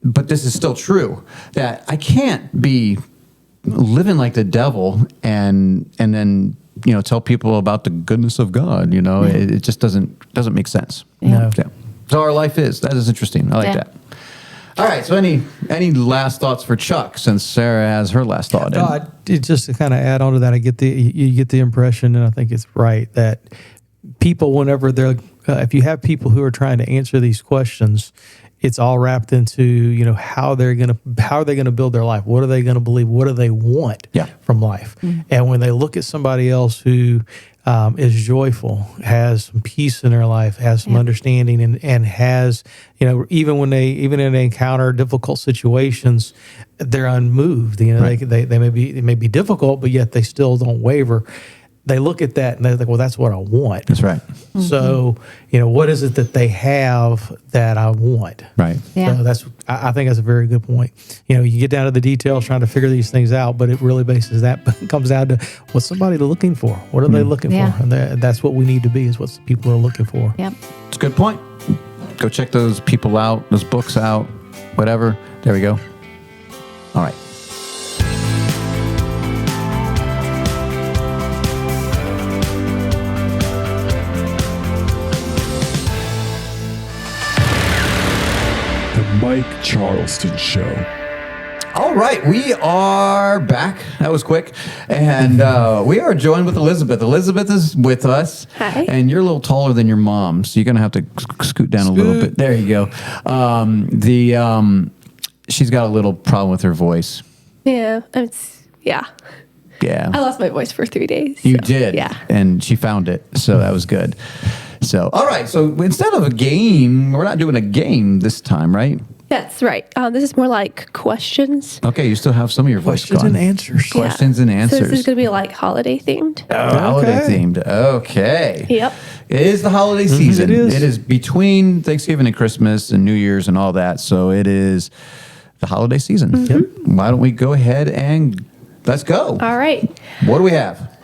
Speaker 2: this is still true, that I can't be living like the devil and then tell people about the goodness of God. It just doesn't make sense.
Speaker 3: Yeah.
Speaker 2: So our life is. That is interesting. I like that. All right. So any last thoughts for Chuck, since Sarah has her last thought?
Speaker 4: Just to kind of add on to that, you get the impression, and I think it's right, that people, whenever they're if you have people who are trying to answer these questions, it's all wrapped into how they're gonna build their life. What are they gonna believe? What do they want from life? Mm-hmm. And when they look at somebody else who is joyful, has some peace in their life, has some understanding, and has, even when they encounter difficult situations, they're unmoved.
Speaker 2: Right.
Speaker 4: They may be difficult, but yet they still don't waver. They look at that and they're like, well, that's what I want.
Speaker 2: That's right.
Speaker 4: So, what is it that they have that I want?
Speaker 2: Right.
Speaker 3: Yeah.
Speaker 4: So I think that's a very good point. You get down to the details trying to figure these things out, but it really comes down to what's somebody looking for? What are they looking
Speaker 3: Yeah.
Speaker 4: for? And that's what we need to be, is what people are looking for.
Speaker 3: Yep.
Speaker 2: It's a good point. Go check those people out, those books out, whatever. There we go. All right.
Speaker 6: The Mike Charleston Show.
Speaker 2: All right, we are back. That was quick. And we are joined with Elisabeth. Elisabeth is with us.
Speaker 7: Hi.
Speaker 2: And you're a little taller than your mom, so you're going to have to scoot down a little bit. There you go. She's got a little problem with her voice.
Speaker 7: Yeah,
Speaker 2: Yeah.
Speaker 7: I lost my voice for 3 days.
Speaker 2: You
Speaker 7: so,
Speaker 2: did.
Speaker 7: Yeah.
Speaker 2: And she found it, so that was good. So, all right, so instead of a game, we're not doing a game this time, right?
Speaker 7: That's right. This is more like questions.
Speaker 2: Okay, you still have some of your voice
Speaker 4: Questions
Speaker 2: gone.
Speaker 4: and answers.
Speaker 7: Yeah.
Speaker 2: Questions and answers.
Speaker 7: So this is going to be like holiday themed.
Speaker 2: Holiday themed. Okay.
Speaker 7: Yep.
Speaker 2: It is the holiday season.
Speaker 4: it is.
Speaker 2: It is between Thanksgiving and Christmas and New Year's and all that. So it is the holiday season. Yep. Why don't we go ahead and let's go?
Speaker 7: All right.
Speaker 2: What do we have?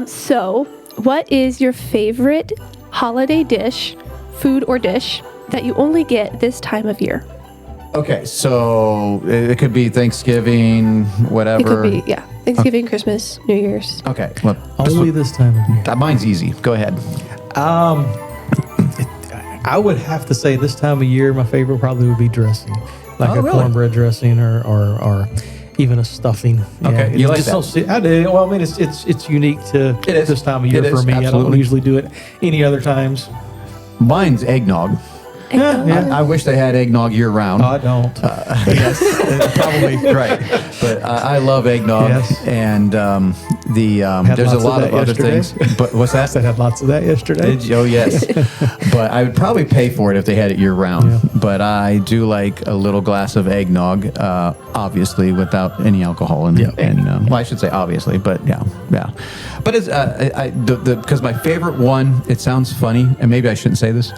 Speaker 7: So what is your favorite holiday dish, food or dish, that you only get this time of year?
Speaker 2: Okay, so it could be Thanksgiving, whatever.
Speaker 7: It could be, Thanksgiving, Christmas, New Year's.
Speaker 2: Okay, well,
Speaker 4: Only this time of year.
Speaker 2: mine's easy. Go ahead.
Speaker 4: I would have to say this time of year, my favorite probably would be dressing, like
Speaker 2: Oh,
Speaker 4: a
Speaker 2: really?
Speaker 4: cornbread dressing or even a stuffing.
Speaker 2: Okay, you like that?
Speaker 4: I do. Well, I mean, it's unique to
Speaker 2: It is.
Speaker 4: this time of year
Speaker 2: It
Speaker 4: for
Speaker 2: is,
Speaker 4: me. I
Speaker 2: absolutely.
Speaker 4: don't usually do it any other times.
Speaker 2: Mine's eggnog. I wish they had eggnog year round.
Speaker 4: I don't.
Speaker 2: Yes, probably right. But I love eggnog,
Speaker 4: Yes.
Speaker 2: and
Speaker 4: Had
Speaker 2: there's a
Speaker 4: lots of
Speaker 2: lot
Speaker 4: that
Speaker 2: of other
Speaker 4: yesterday.
Speaker 2: things. But what's that?
Speaker 4: I had lots of that yesterday.
Speaker 2: Did you? Oh yes, but I would probably pay for it if they had it year round.
Speaker 4: Yeah.
Speaker 2: But I do like a little glass of eggnog, obviously without any alcohol in it.
Speaker 4: Yeah.
Speaker 2: And well, I should say obviously, but yeah. But it's because my favorite one. It sounds funny, and maybe I shouldn't say this,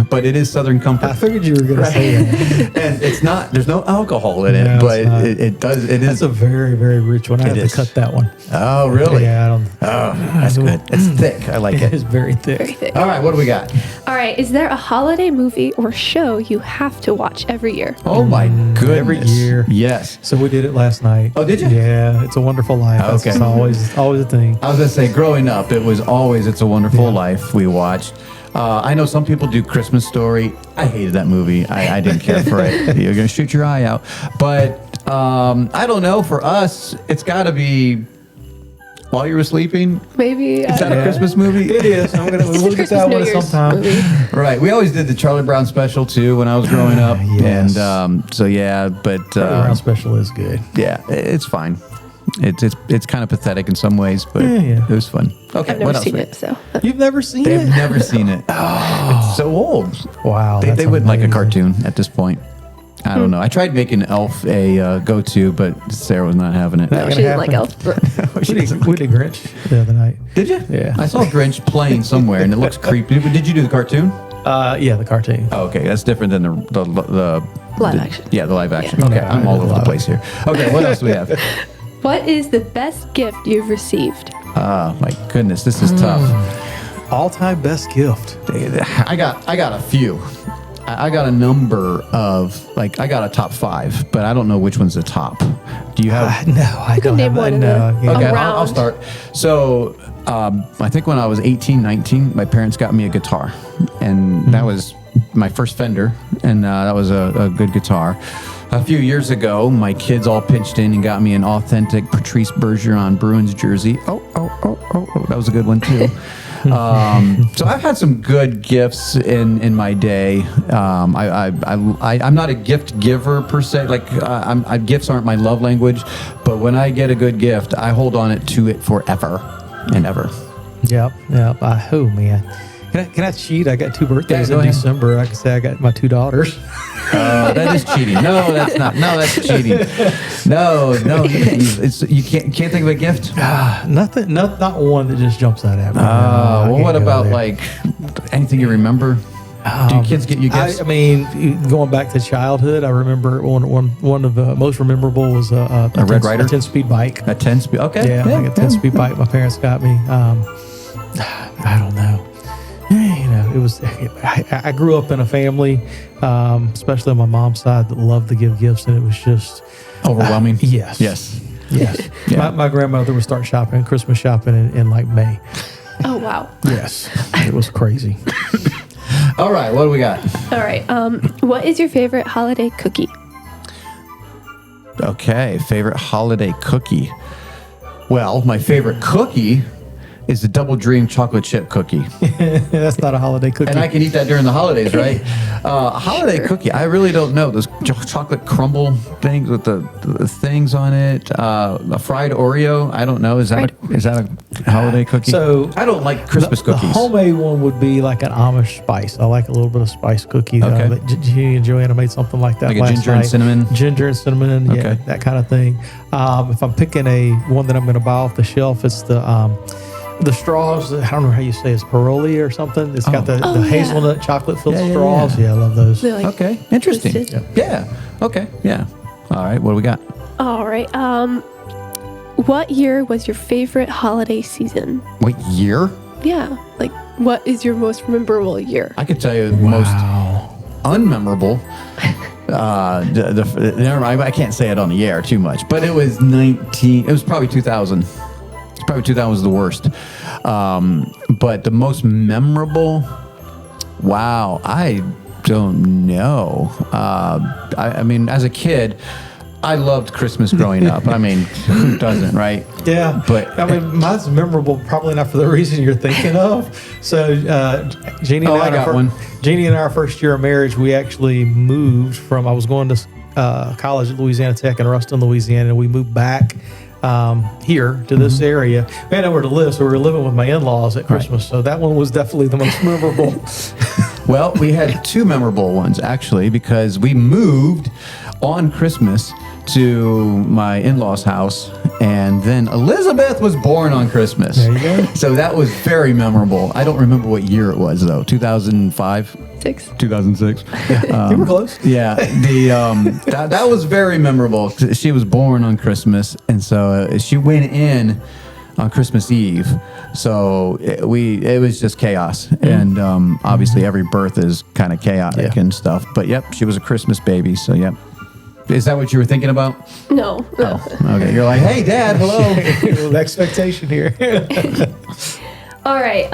Speaker 2: but it is Southern Comfort.
Speaker 4: I figured you were going to say that.
Speaker 2: And it's not. There's no alcohol in it,
Speaker 4: No,
Speaker 2: but
Speaker 4: it's not.
Speaker 2: it does. It
Speaker 4: That's
Speaker 2: is.
Speaker 4: a very, very rich one. I have
Speaker 2: is.
Speaker 4: to cut that one.
Speaker 2: Oh, really?
Speaker 4: Yeah, I don't.
Speaker 2: Oh, that's good. It's thick. I like
Speaker 4: It
Speaker 2: it.
Speaker 4: is very thick.
Speaker 7: Very thick.
Speaker 2: All right, what do we got?
Speaker 7: All right. Is there a holiday movie or show you have to watch every year?
Speaker 2: Oh my goodness!
Speaker 4: every year.
Speaker 2: Yes.
Speaker 4: So we did it last night.
Speaker 2: Oh, did you?
Speaker 4: Yeah, It's a Wonderful Life. That's
Speaker 2: Okay.
Speaker 4: just always a thing.
Speaker 2: I was gonna say, growing up, it was always "It's a Wonderful Life" we watched. I know some people do Christmas Story. I hated that movie. I didn't care for it. You're gonna shoot your eye out. But I don't know. For us, it's got to be While You Were Sleeping.
Speaker 7: Maybe.
Speaker 2: Is that a Christmas movie?
Speaker 4: It is. We'll get
Speaker 7: Christmas,
Speaker 4: that
Speaker 7: New
Speaker 4: one
Speaker 7: Year's
Speaker 4: sometime.
Speaker 7: movie.
Speaker 2: Right. We always did the Charlie Brown special too when I was growing up.
Speaker 4: Yes.
Speaker 2: And so yeah, but
Speaker 4: Brown Special is good.
Speaker 2: yeah, it's fine. It's kind of pathetic in some ways, but
Speaker 4: Yeah.
Speaker 2: it was fun. Okay,
Speaker 7: I've never
Speaker 2: what else?
Speaker 7: seen it, so.
Speaker 4: You've never seen
Speaker 2: They've
Speaker 4: it?
Speaker 2: never seen it. Oh, it's so old.
Speaker 4: Wow.
Speaker 2: They
Speaker 4: that's
Speaker 2: wouldn't like a
Speaker 4: amazing.
Speaker 2: cartoon at this point. I don't know. I tried making Elf a go-to, but Sarah was not having it.
Speaker 4: Not
Speaker 7: She
Speaker 4: gonna
Speaker 7: didn't like
Speaker 4: happen.
Speaker 7: Elf.
Speaker 2: She
Speaker 4: We
Speaker 2: doesn't
Speaker 4: did,
Speaker 2: like
Speaker 4: we did Grinch the other night.
Speaker 2: Did you?
Speaker 4: Yeah.
Speaker 2: I saw Grinch playing somewhere, and it looks creepy. But did you do the cartoon?
Speaker 4: Yeah, the cartoon.
Speaker 2: Oh, okay, that's different than the
Speaker 7: Live action.
Speaker 2: Yeah, the live action.
Speaker 7: Yeah.
Speaker 2: Okay,
Speaker 4: No,
Speaker 2: I'm
Speaker 4: I
Speaker 2: all
Speaker 4: did
Speaker 2: over the
Speaker 4: live
Speaker 2: place here. Okay, what else do we have?
Speaker 7: What is the best gift you've received?
Speaker 2: Oh my goodness, this is tough.
Speaker 4: All-time best gift.
Speaker 2: I got a few. I got a number of I got a top 5, but I don't know which one's the top. Do you have?
Speaker 4: No, I don't
Speaker 7: name
Speaker 4: have
Speaker 7: one
Speaker 4: that.
Speaker 7: of
Speaker 4: No.
Speaker 7: the-
Speaker 2: Okay, I'll
Speaker 7: Around.
Speaker 2: start. So I think when I was 18, 19, my parents got me a guitar, and that was my first Fender, and that was a good guitar. A few years ago, my kids all pitched in and got me an authentic Patrice Bergeron Bruins jersey. Oh, that was a good one too. So I've had some good gifts in my day. I'm not a gift giver per se. Gifts aren't my love language, but when I get a good gift, I hold on to it forever and ever.
Speaker 4: Yep. Oh man. Can I cheat? I got 2 birthdays
Speaker 2: go
Speaker 4: in
Speaker 2: ahead.
Speaker 4: December. I can say I got my 2 daughters.
Speaker 2: That is cheating. No, that's not. No, that's cheating. No. You can't think of a gift.
Speaker 4: Nothing. Not one that just jumps out at me.
Speaker 2: Well, what about like anything you remember? Do your kids get you gifts?
Speaker 4: I mean, going back to childhood, I remember one of the most memorable was a
Speaker 2: Red Ryder?
Speaker 4: a 10-speed bike.
Speaker 2: A 10-speed. Okay.
Speaker 4: Yeah, like a 10-speed bike my parents got me. I don't know. You know, it was. I grew up in a family, especially on my mom's side, that loved to give gifts, and it was just
Speaker 2: Overwhelming.
Speaker 4: Yes.
Speaker 2: Yes.
Speaker 4: Yeah. My grandmother would start shopping, Christmas shopping in like May.
Speaker 7: Oh, wow.
Speaker 4: Yes, it was crazy.
Speaker 2: All right. What do we got?
Speaker 7: All right. What is your favorite holiday cookie?
Speaker 2: Okay. Favorite holiday cookie. Well, my favorite cookie is the Double Dream chocolate chip cookie.
Speaker 4: That's not a holiday cookie.
Speaker 2: And I can eat that during the holidays, right? Holiday cookie, I really don't know. Those chocolate crumble things with the things on it. A fried Oreo, I don't know. Is that a holiday cookie?
Speaker 4: So
Speaker 2: I don't like Christmas cookies.
Speaker 4: The homemade one would be like an Amish spice. I like a little bit of spice cookie.
Speaker 2: Okay.
Speaker 4: Jeannie and Joanna made something like that
Speaker 2: Like a
Speaker 4: last
Speaker 2: ginger and
Speaker 4: night.
Speaker 2: cinnamon?
Speaker 4: Ginger and cinnamon, yeah,
Speaker 2: Okay.
Speaker 4: that kind of thing. If I'm picking one that I'm going to buy off the shelf, it's the straws. I don't know how you say it's Paroli or something. It's got the
Speaker 7: Oh, yeah.
Speaker 4: hazelnut chocolate filled
Speaker 2: Yeah, yeah,
Speaker 4: straws.
Speaker 2: yeah.
Speaker 4: Yeah, I love those.
Speaker 7: They're like
Speaker 2: Okay, interesting.
Speaker 7: twisted.
Speaker 2: Yeah. Okay, yeah. All right, what do we got?
Speaker 7: All right. What year was your favorite holiday season?
Speaker 2: What year?
Speaker 7: Yeah. Like, what is your most memorable year?
Speaker 2: I could tell you the most unmemorable. Never mind. I can't say it on the air too much, but it was 19. It was probably 2000. It's probably 2000 was the worst. But the most memorable. Wow, I don't know. I mean, as a kid, I loved Christmas growing up. I mean, who doesn't, right?
Speaker 4: Yeah,
Speaker 2: But
Speaker 4: I mean, mine's memorable, probably not for the reason you're thinking of. So, Jeannie and
Speaker 2: I got one.
Speaker 4: Jeannie and I, our first year of marriage, we actually moved from. I was going to college at Louisiana Tech in Ruston, Louisiana, and we moved back here to this area. We had nowhere to live, so we were living with my in-laws at Christmas. So that one was definitely the most memorable.
Speaker 2: Well, we had 2 memorable ones actually because we moved on Christmas to my in-laws' house, and then Elisabeth was born on Christmas.
Speaker 4: There you go.
Speaker 2: So that was very memorable. I don't remember what year it was though. 2005, 2006.
Speaker 4: You were close.
Speaker 2: Yeah, that was very memorable. She was born on Christmas, and so she went in on Christmas Eve. So it was just chaos, and obviously every birth is kind of chaotic and stuff. But yep, she was a Christmas baby. So yep. Is that what you were thinking about?
Speaker 7: No.
Speaker 2: Okay, you're like, hey, Dad, hello.
Speaker 4: The expectation here.
Speaker 7: All right.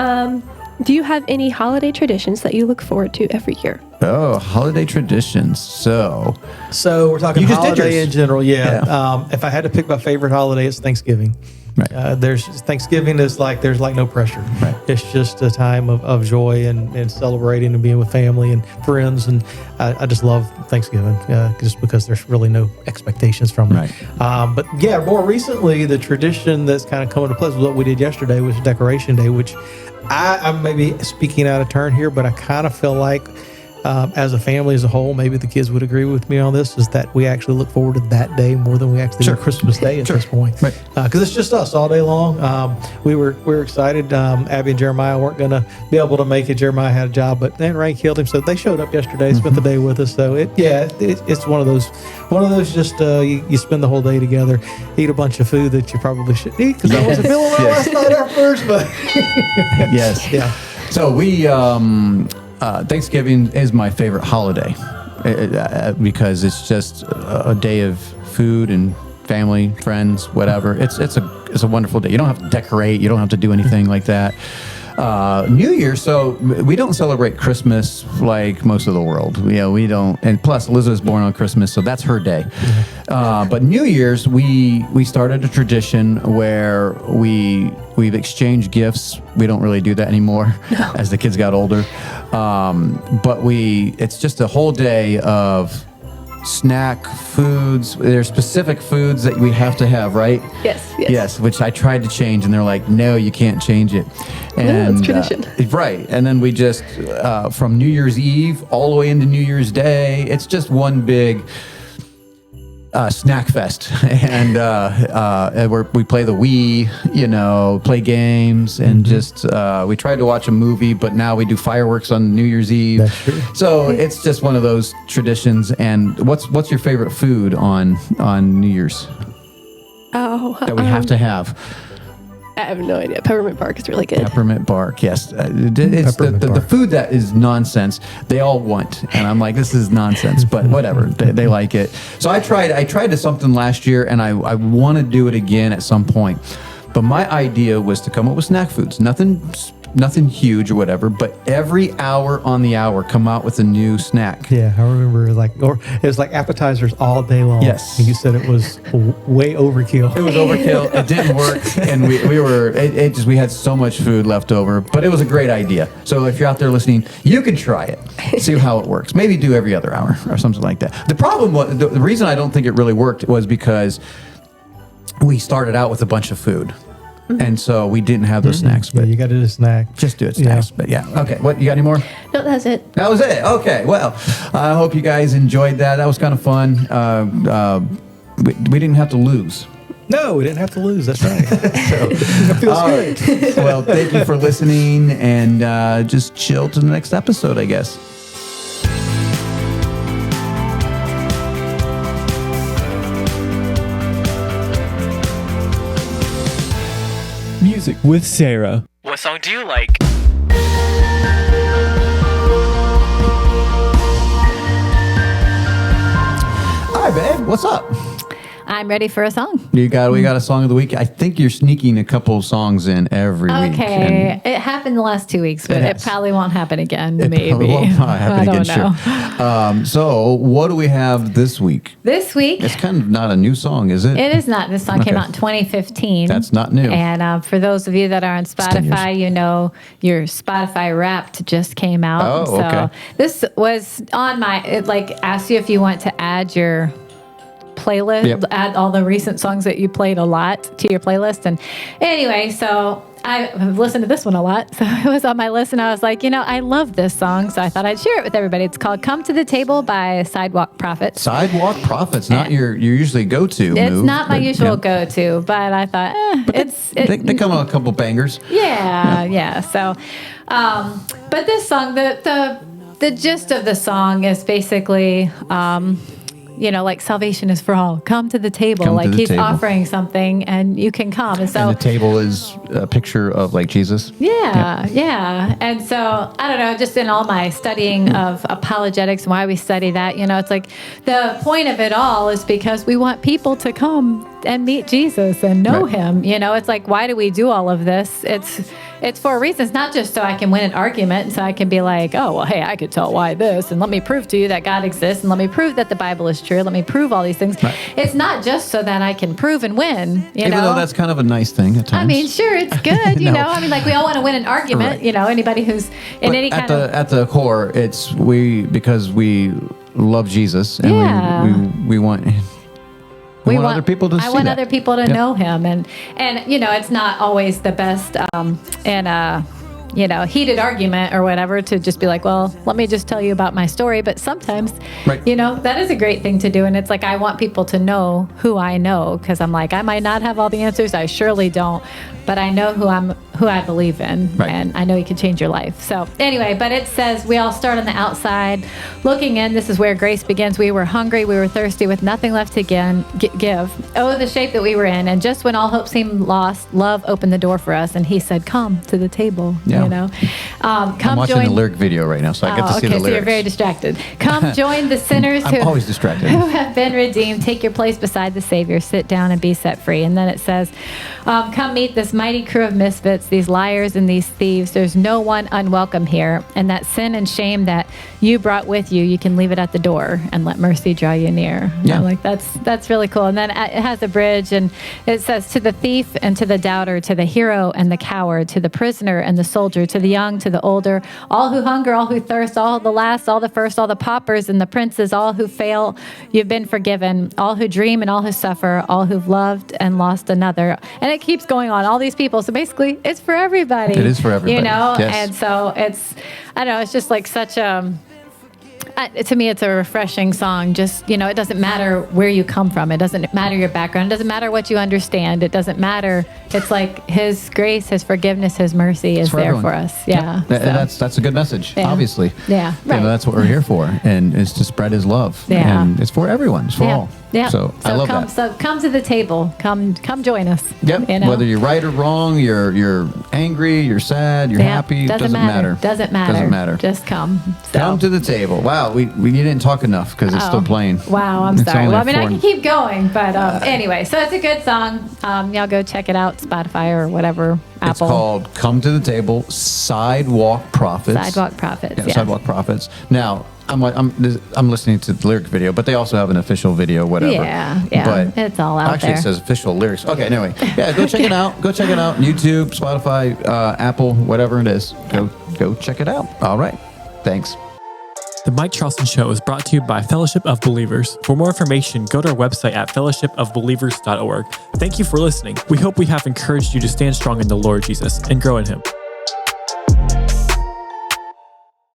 Speaker 7: Do you have any holiday traditions that you look forward to every year?
Speaker 2: Oh, holiday traditions. So
Speaker 4: So we're talking
Speaker 2: You just did
Speaker 4: holiday
Speaker 2: yours.
Speaker 4: in general, yeah.
Speaker 2: Yeah.
Speaker 4: If I had to pick my favorite holiday, it's Thanksgiving.
Speaker 2: Right.
Speaker 4: There's Thanksgiving is like there's like no pressure.
Speaker 2: Right.
Speaker 4: It's just a time of joy and celebrating and being with family and friends, and I just love Thanksgiving just because there's really no expectations from it.
Speaker 2: Right.
Speaker 4: But yeah, more recently the tradition that's kind of coming to place was what we did yesterday, was Decoration Day, which I'm maybe speaking out of turn here, but I kind of feel like as a family as a whole, maybe the kids would agree with me on this, is that we actually look forward to that day more than we actually do Christmas Day at this point.
Speaker 2: Right.
Speaker 4: Because it's just us all day long. We were excited. Abby and Jeremiah weren't going to be able to make it. Jeremiah had a job, but then rain killed him, so they showed up yesterday, spent the day with us. So it's one of those just you spend the whole day together, eat a bunch of food that you probably shouldn't eat because I wasn't feeling well last night at first, but
Speaker 2: Yes.
Speaker 4: yeah.
Speaker 2: So we Thanksgiving is my favorite holiday because it's just a day of food and family, friends, whatever. It's a wonderful day. You don't have to decorate. You don't have to do anything like that. New Year, so we don't celebrate Christmas like most of the world. We don't. And plus, Elizabeth's born on Christmas, so that's her day. But New Year's, we started a tradition where we've exchanged gifts. We don't really do that anymore as the kids got older. But it's just a whole day of snack foods. There's specific foods that we have to have, right?
Speaker 7: Yes.
Speaker 2: Yes, which I tried to change, and they're like, no, you can't change it. And
Speaker 7: it's tradition.
Speaker 2: Right. And then we just, from New Year's Eve all the way into New Year's Day, it's just one big snack fest. And we play the Wii, play games, and just, we tried to watch a movie, but now we do fireworks on New Year's Eve.
Speaker 4: That's true.
Speaker 2: So it's just one of those traditions. And what's your favorite food on New Year's that we have to have?
Speaker 7: I have no idea. Peppermint bark is really good.
Speaker 2: Peppermint bark, yes. It's the food that is nonsense. They all want, and I'm like, this is nonsense, but whatever. They like it. So I tried something last year, and I want to do it again at some point. But my idea was to come up with snack foods. Nothing huge or whatever, but every hour on the hour come out with a new snack.
Speaker 4: Yeah, I remember it was like appetizers all day long.
Speaker 2: Yes.
Speaker 4: And you said it was way overkill.
Speaker 2: It was overkill. It didn't work, and we had so much food left over, but it was a great idea. So if you're out there listening, you can try it, see how it works. Maybe do every other hour or something like that. The problem was, the reason I don't think it really worked was because we started out with a bunch of food. And so we didn't have those snacks. But
Speaker 4: you got to do a snack.
Speaker 2: just do it snacks. But yeah. Okay. What, you got any more?
Speaker 7: No, that's it.
Speaker 2: That was it. Okay. Well, I hope you guys enjoyed that. That was kind of fun. We didn't have to lose.
Speaker 4: No, we didn't have to lose. That's right.
Speaker 2: It feels good. Well, thank you for listening, and just chill to the next episode, I guess.
Speaker 6: Music with Sarah.
Speaker 5: What song do you like?
Speaker 2: Hi, babe. What's up?
Speaker 3: I'm ready for a song.
Speaker 2: We got a song of the week. I think you're sneaking a couple songs in every week.
Speaker 3: Okay. It happened the last 2 weeks, but it probably won't happen again,
Speaker 2: It
Speaker 3: maybe.
Speaker 2: probably won't happen
Speaker 3: I
Speaker 2: again,
Speaker 3: don't know.
Speaker 2: sure. So what do we have this week?
Speaker 3: This week,
Speaker 2: It's kind of not a new song, is it?
Speaker 3: it is not. This song came
Speaker 2: Okay.
Speaker 3: out in 2015.
Speaker 2: That's not new.
Speaker 3: And for those of you that are on
Speaker 2: 10 years.
Speaker 3: Spotify, you know your Spotify Wrapped just came out.
Speaker 2: Oh,
Speaker 3: so
Speaker 2: okay.
Speaker 3: this was on it asks you if you want to add your playlist,
Speaker 2: Yep.
Speaker 3: add all the recent songs that you played a lot to your playlist. And anyway, so I've listened to this one a lot. So it was on my list, and I was like, I love this song. So I thought I'd share it with everybody. It's called Come to the Table by Sidewalk Prophets.
Speaker 2: Sidewalk Prophets, not your usually go-to
Speaker 3: It's
Speaker 2: move,
Speaker 3: not my
Speaker 2: but,
Speaker 3: usual
Speaker 2: yeah.
Speaker 3: go-to, but I thought,
Speaker 2: They come on a couple bangers.
Speaker 3: Yeah. So, but this song, the gist of the song is basically, like salvation is for all. Come to the table.
Speaker 2: Come to
Speaker 3: like
Speaker 2: the
Speaker 3: he's
Speaker 2: table.
Speaker 3: offering something, and you can come. And so
Speaker 2: And the table is a picture of like Jesus.
Speaker 3: Yeah. And so, I don't know, just in all my studying of apologetics and why we study that, it's like the point of it all is because we want people to come and meet Jesus and know
Speaker 2: Right.
Speaker 3: him. It's like, why do we do all of this? It's for a reason. It's not just so I can win an argument and so I can be like, oh, well, hey, I could tell why this, and let me prove to you that God exists, and let me prove that the Bible is true. Let me prove all these things.
Speaker 2: Right.
Speaker 3: It's not just so that I can prove and win,
Speaker 2: Even though that's kind of a nice thing at times.
Speaker 3: I mean, sure, it's good,
Speaker 2: No.
Speaker 3: I mean, like we all want to win an argument,
Speaker 2: Right.
Speaker 3: Anybody who's in
Speaker 2: But
Speaker 3: any kind of
Speaker 2: at the core, it's because we love Jesus, and
Speaker 3: Yeah.
Speaker 2: we want other people to see
Speaker 3: I want
Speaker 2: that.
Speaker 3: other people to
Speaker 2: Yep.
Speaker 3: know him, and it's not always the best heated argument or whatever to just be like, well, let me just tell you about my story. But sometimes,
Speaker 2: Right.
Speaker 3: that is a great thing to do. And it's like, I want people to know who I know, because I'm like, I might not have all the answers. I surely don't, but I know who I believe in,
Speaker 2: Right.
Speaker 3: and I know he can change your life. So anyway, but it says we all start on the outside looking in. This is where grace begins. We were hungry. We were thirsty with nothing left to give. Oh, the shape that we were in. And just when all hope seemed lost, love opened the door for us. And he said, come to the table,
Speaker 2: Yeah.
Speaker 3: Come
Speaker 2: I'm watching
Speaker 3: join
Speaker 2: the lyric video right now, so I get to see the lyrics.
Speaker 3: so you're very distracted. Come join the sinners
Speaker 2: I'm always distracted.
Speaker 3: who have been redeemed. Take your place beside the Savior. Sit down and be set free. And then it says, come meet this mighty crew of misfits, these liars and these thieves. There's no one unwelcome here. And that sin and shame that you brought with you, you can leave it at the door and let mercy draw you near.
Speaker 2: Yeah.
Speaker 3: I'm like, that's really cool. And then it has a bridge, and it says, to the thief and to the doubter, to the hero and the coward, to the prisoner and the soldier, to the young, to to the older, all who hunger, all who thirst, all the last, all the first, all the paupers and the princes, all who fail, you've been forgiven, all who dream and all who suffer, all who've loved and lost another. And it keeps going on, all these people. So basically, it's for everybody.
Speaker 2: It is for everybody.
Speaker 3: You know,
Speaker 2: yes.
Speaker 3: and so it's, I don't know, it's just like such a, to me, it's a refreshing song. Just, you know, it doesn't matter where you come from. It doesn't matter your background. It doesn't matter what you understand. It doesn't matter. It's like His grace, His forgiveness, His mercy is there
Speaker 2: everyone.
Speaker 3: for us. Yeah.
Speaker 2: Yep. That's a good message,
Speaker 3: Yeah.
Speaker 2: obviously.
Speaker 3: Yeah,
Speaker 2: You
Speaker 3: right.
Speaker 2: know, that's what we're here for. And it's to spread His love.
Speaker 3: Yeah.
Speaker 2: And it's for everyone. It's for all.
Speaker 3: Yeah.
Speaker 2: So I love that.
Speaker 3: So come to the table. Come join us.
Speaker 2: Yep.
Speaker 3: You know?
Speaker 2: Whether you're right or wrong, you're angry, you're sad, you're
Speaker 3: Yeah.
Speaker 2: happy,
Speaker 3: Doesn't matter.
Speaker 2: Doesn't matter.
Speaker 3: Just come. So.
Speaker 2: Come to the table. Wow, we didn't talk enough because it's still playing.
Speaker 3: Wow, I'm
Speaker 2: It's
Speaker 3: sorry.
Speaker 2: only
Speaker 3: Well, I mean, I
Speaker 2: four-
Speaker 3: can keep going, but anyway, so it's a good song. Y'all go check it out, Spotify or whatever, Apple.
Speaker 2: It's called "Come to the Table." Sidewalk Prophets.
Speaker 3: Sidewalk Prophets.
Speaker 2: Yeah, Sidewalk Prophets. Now, I'm listening to the lyric video, but they also have an official video, whatever.
Speaker 3: Yeah.
Speaker 2: But
Speaker 3: It's all out
Speaker 2: actually,
Speaker 3: there.
Speaker 2: it says official lyrics. Okay, anyway, yeah, go check it out. Go check it out. YouTube, Spotify, Apple, whatever it is. Go check it out. All right. Thanks.
Speaker 6: The Mike Charleston Show is brought to you by Fellowship of Believers. For more information, go to our website at fellowshipofbelievers.org. Thank you for listening. We hope we have encouraged you to stand strong in the Lord Jesus and grow in Him.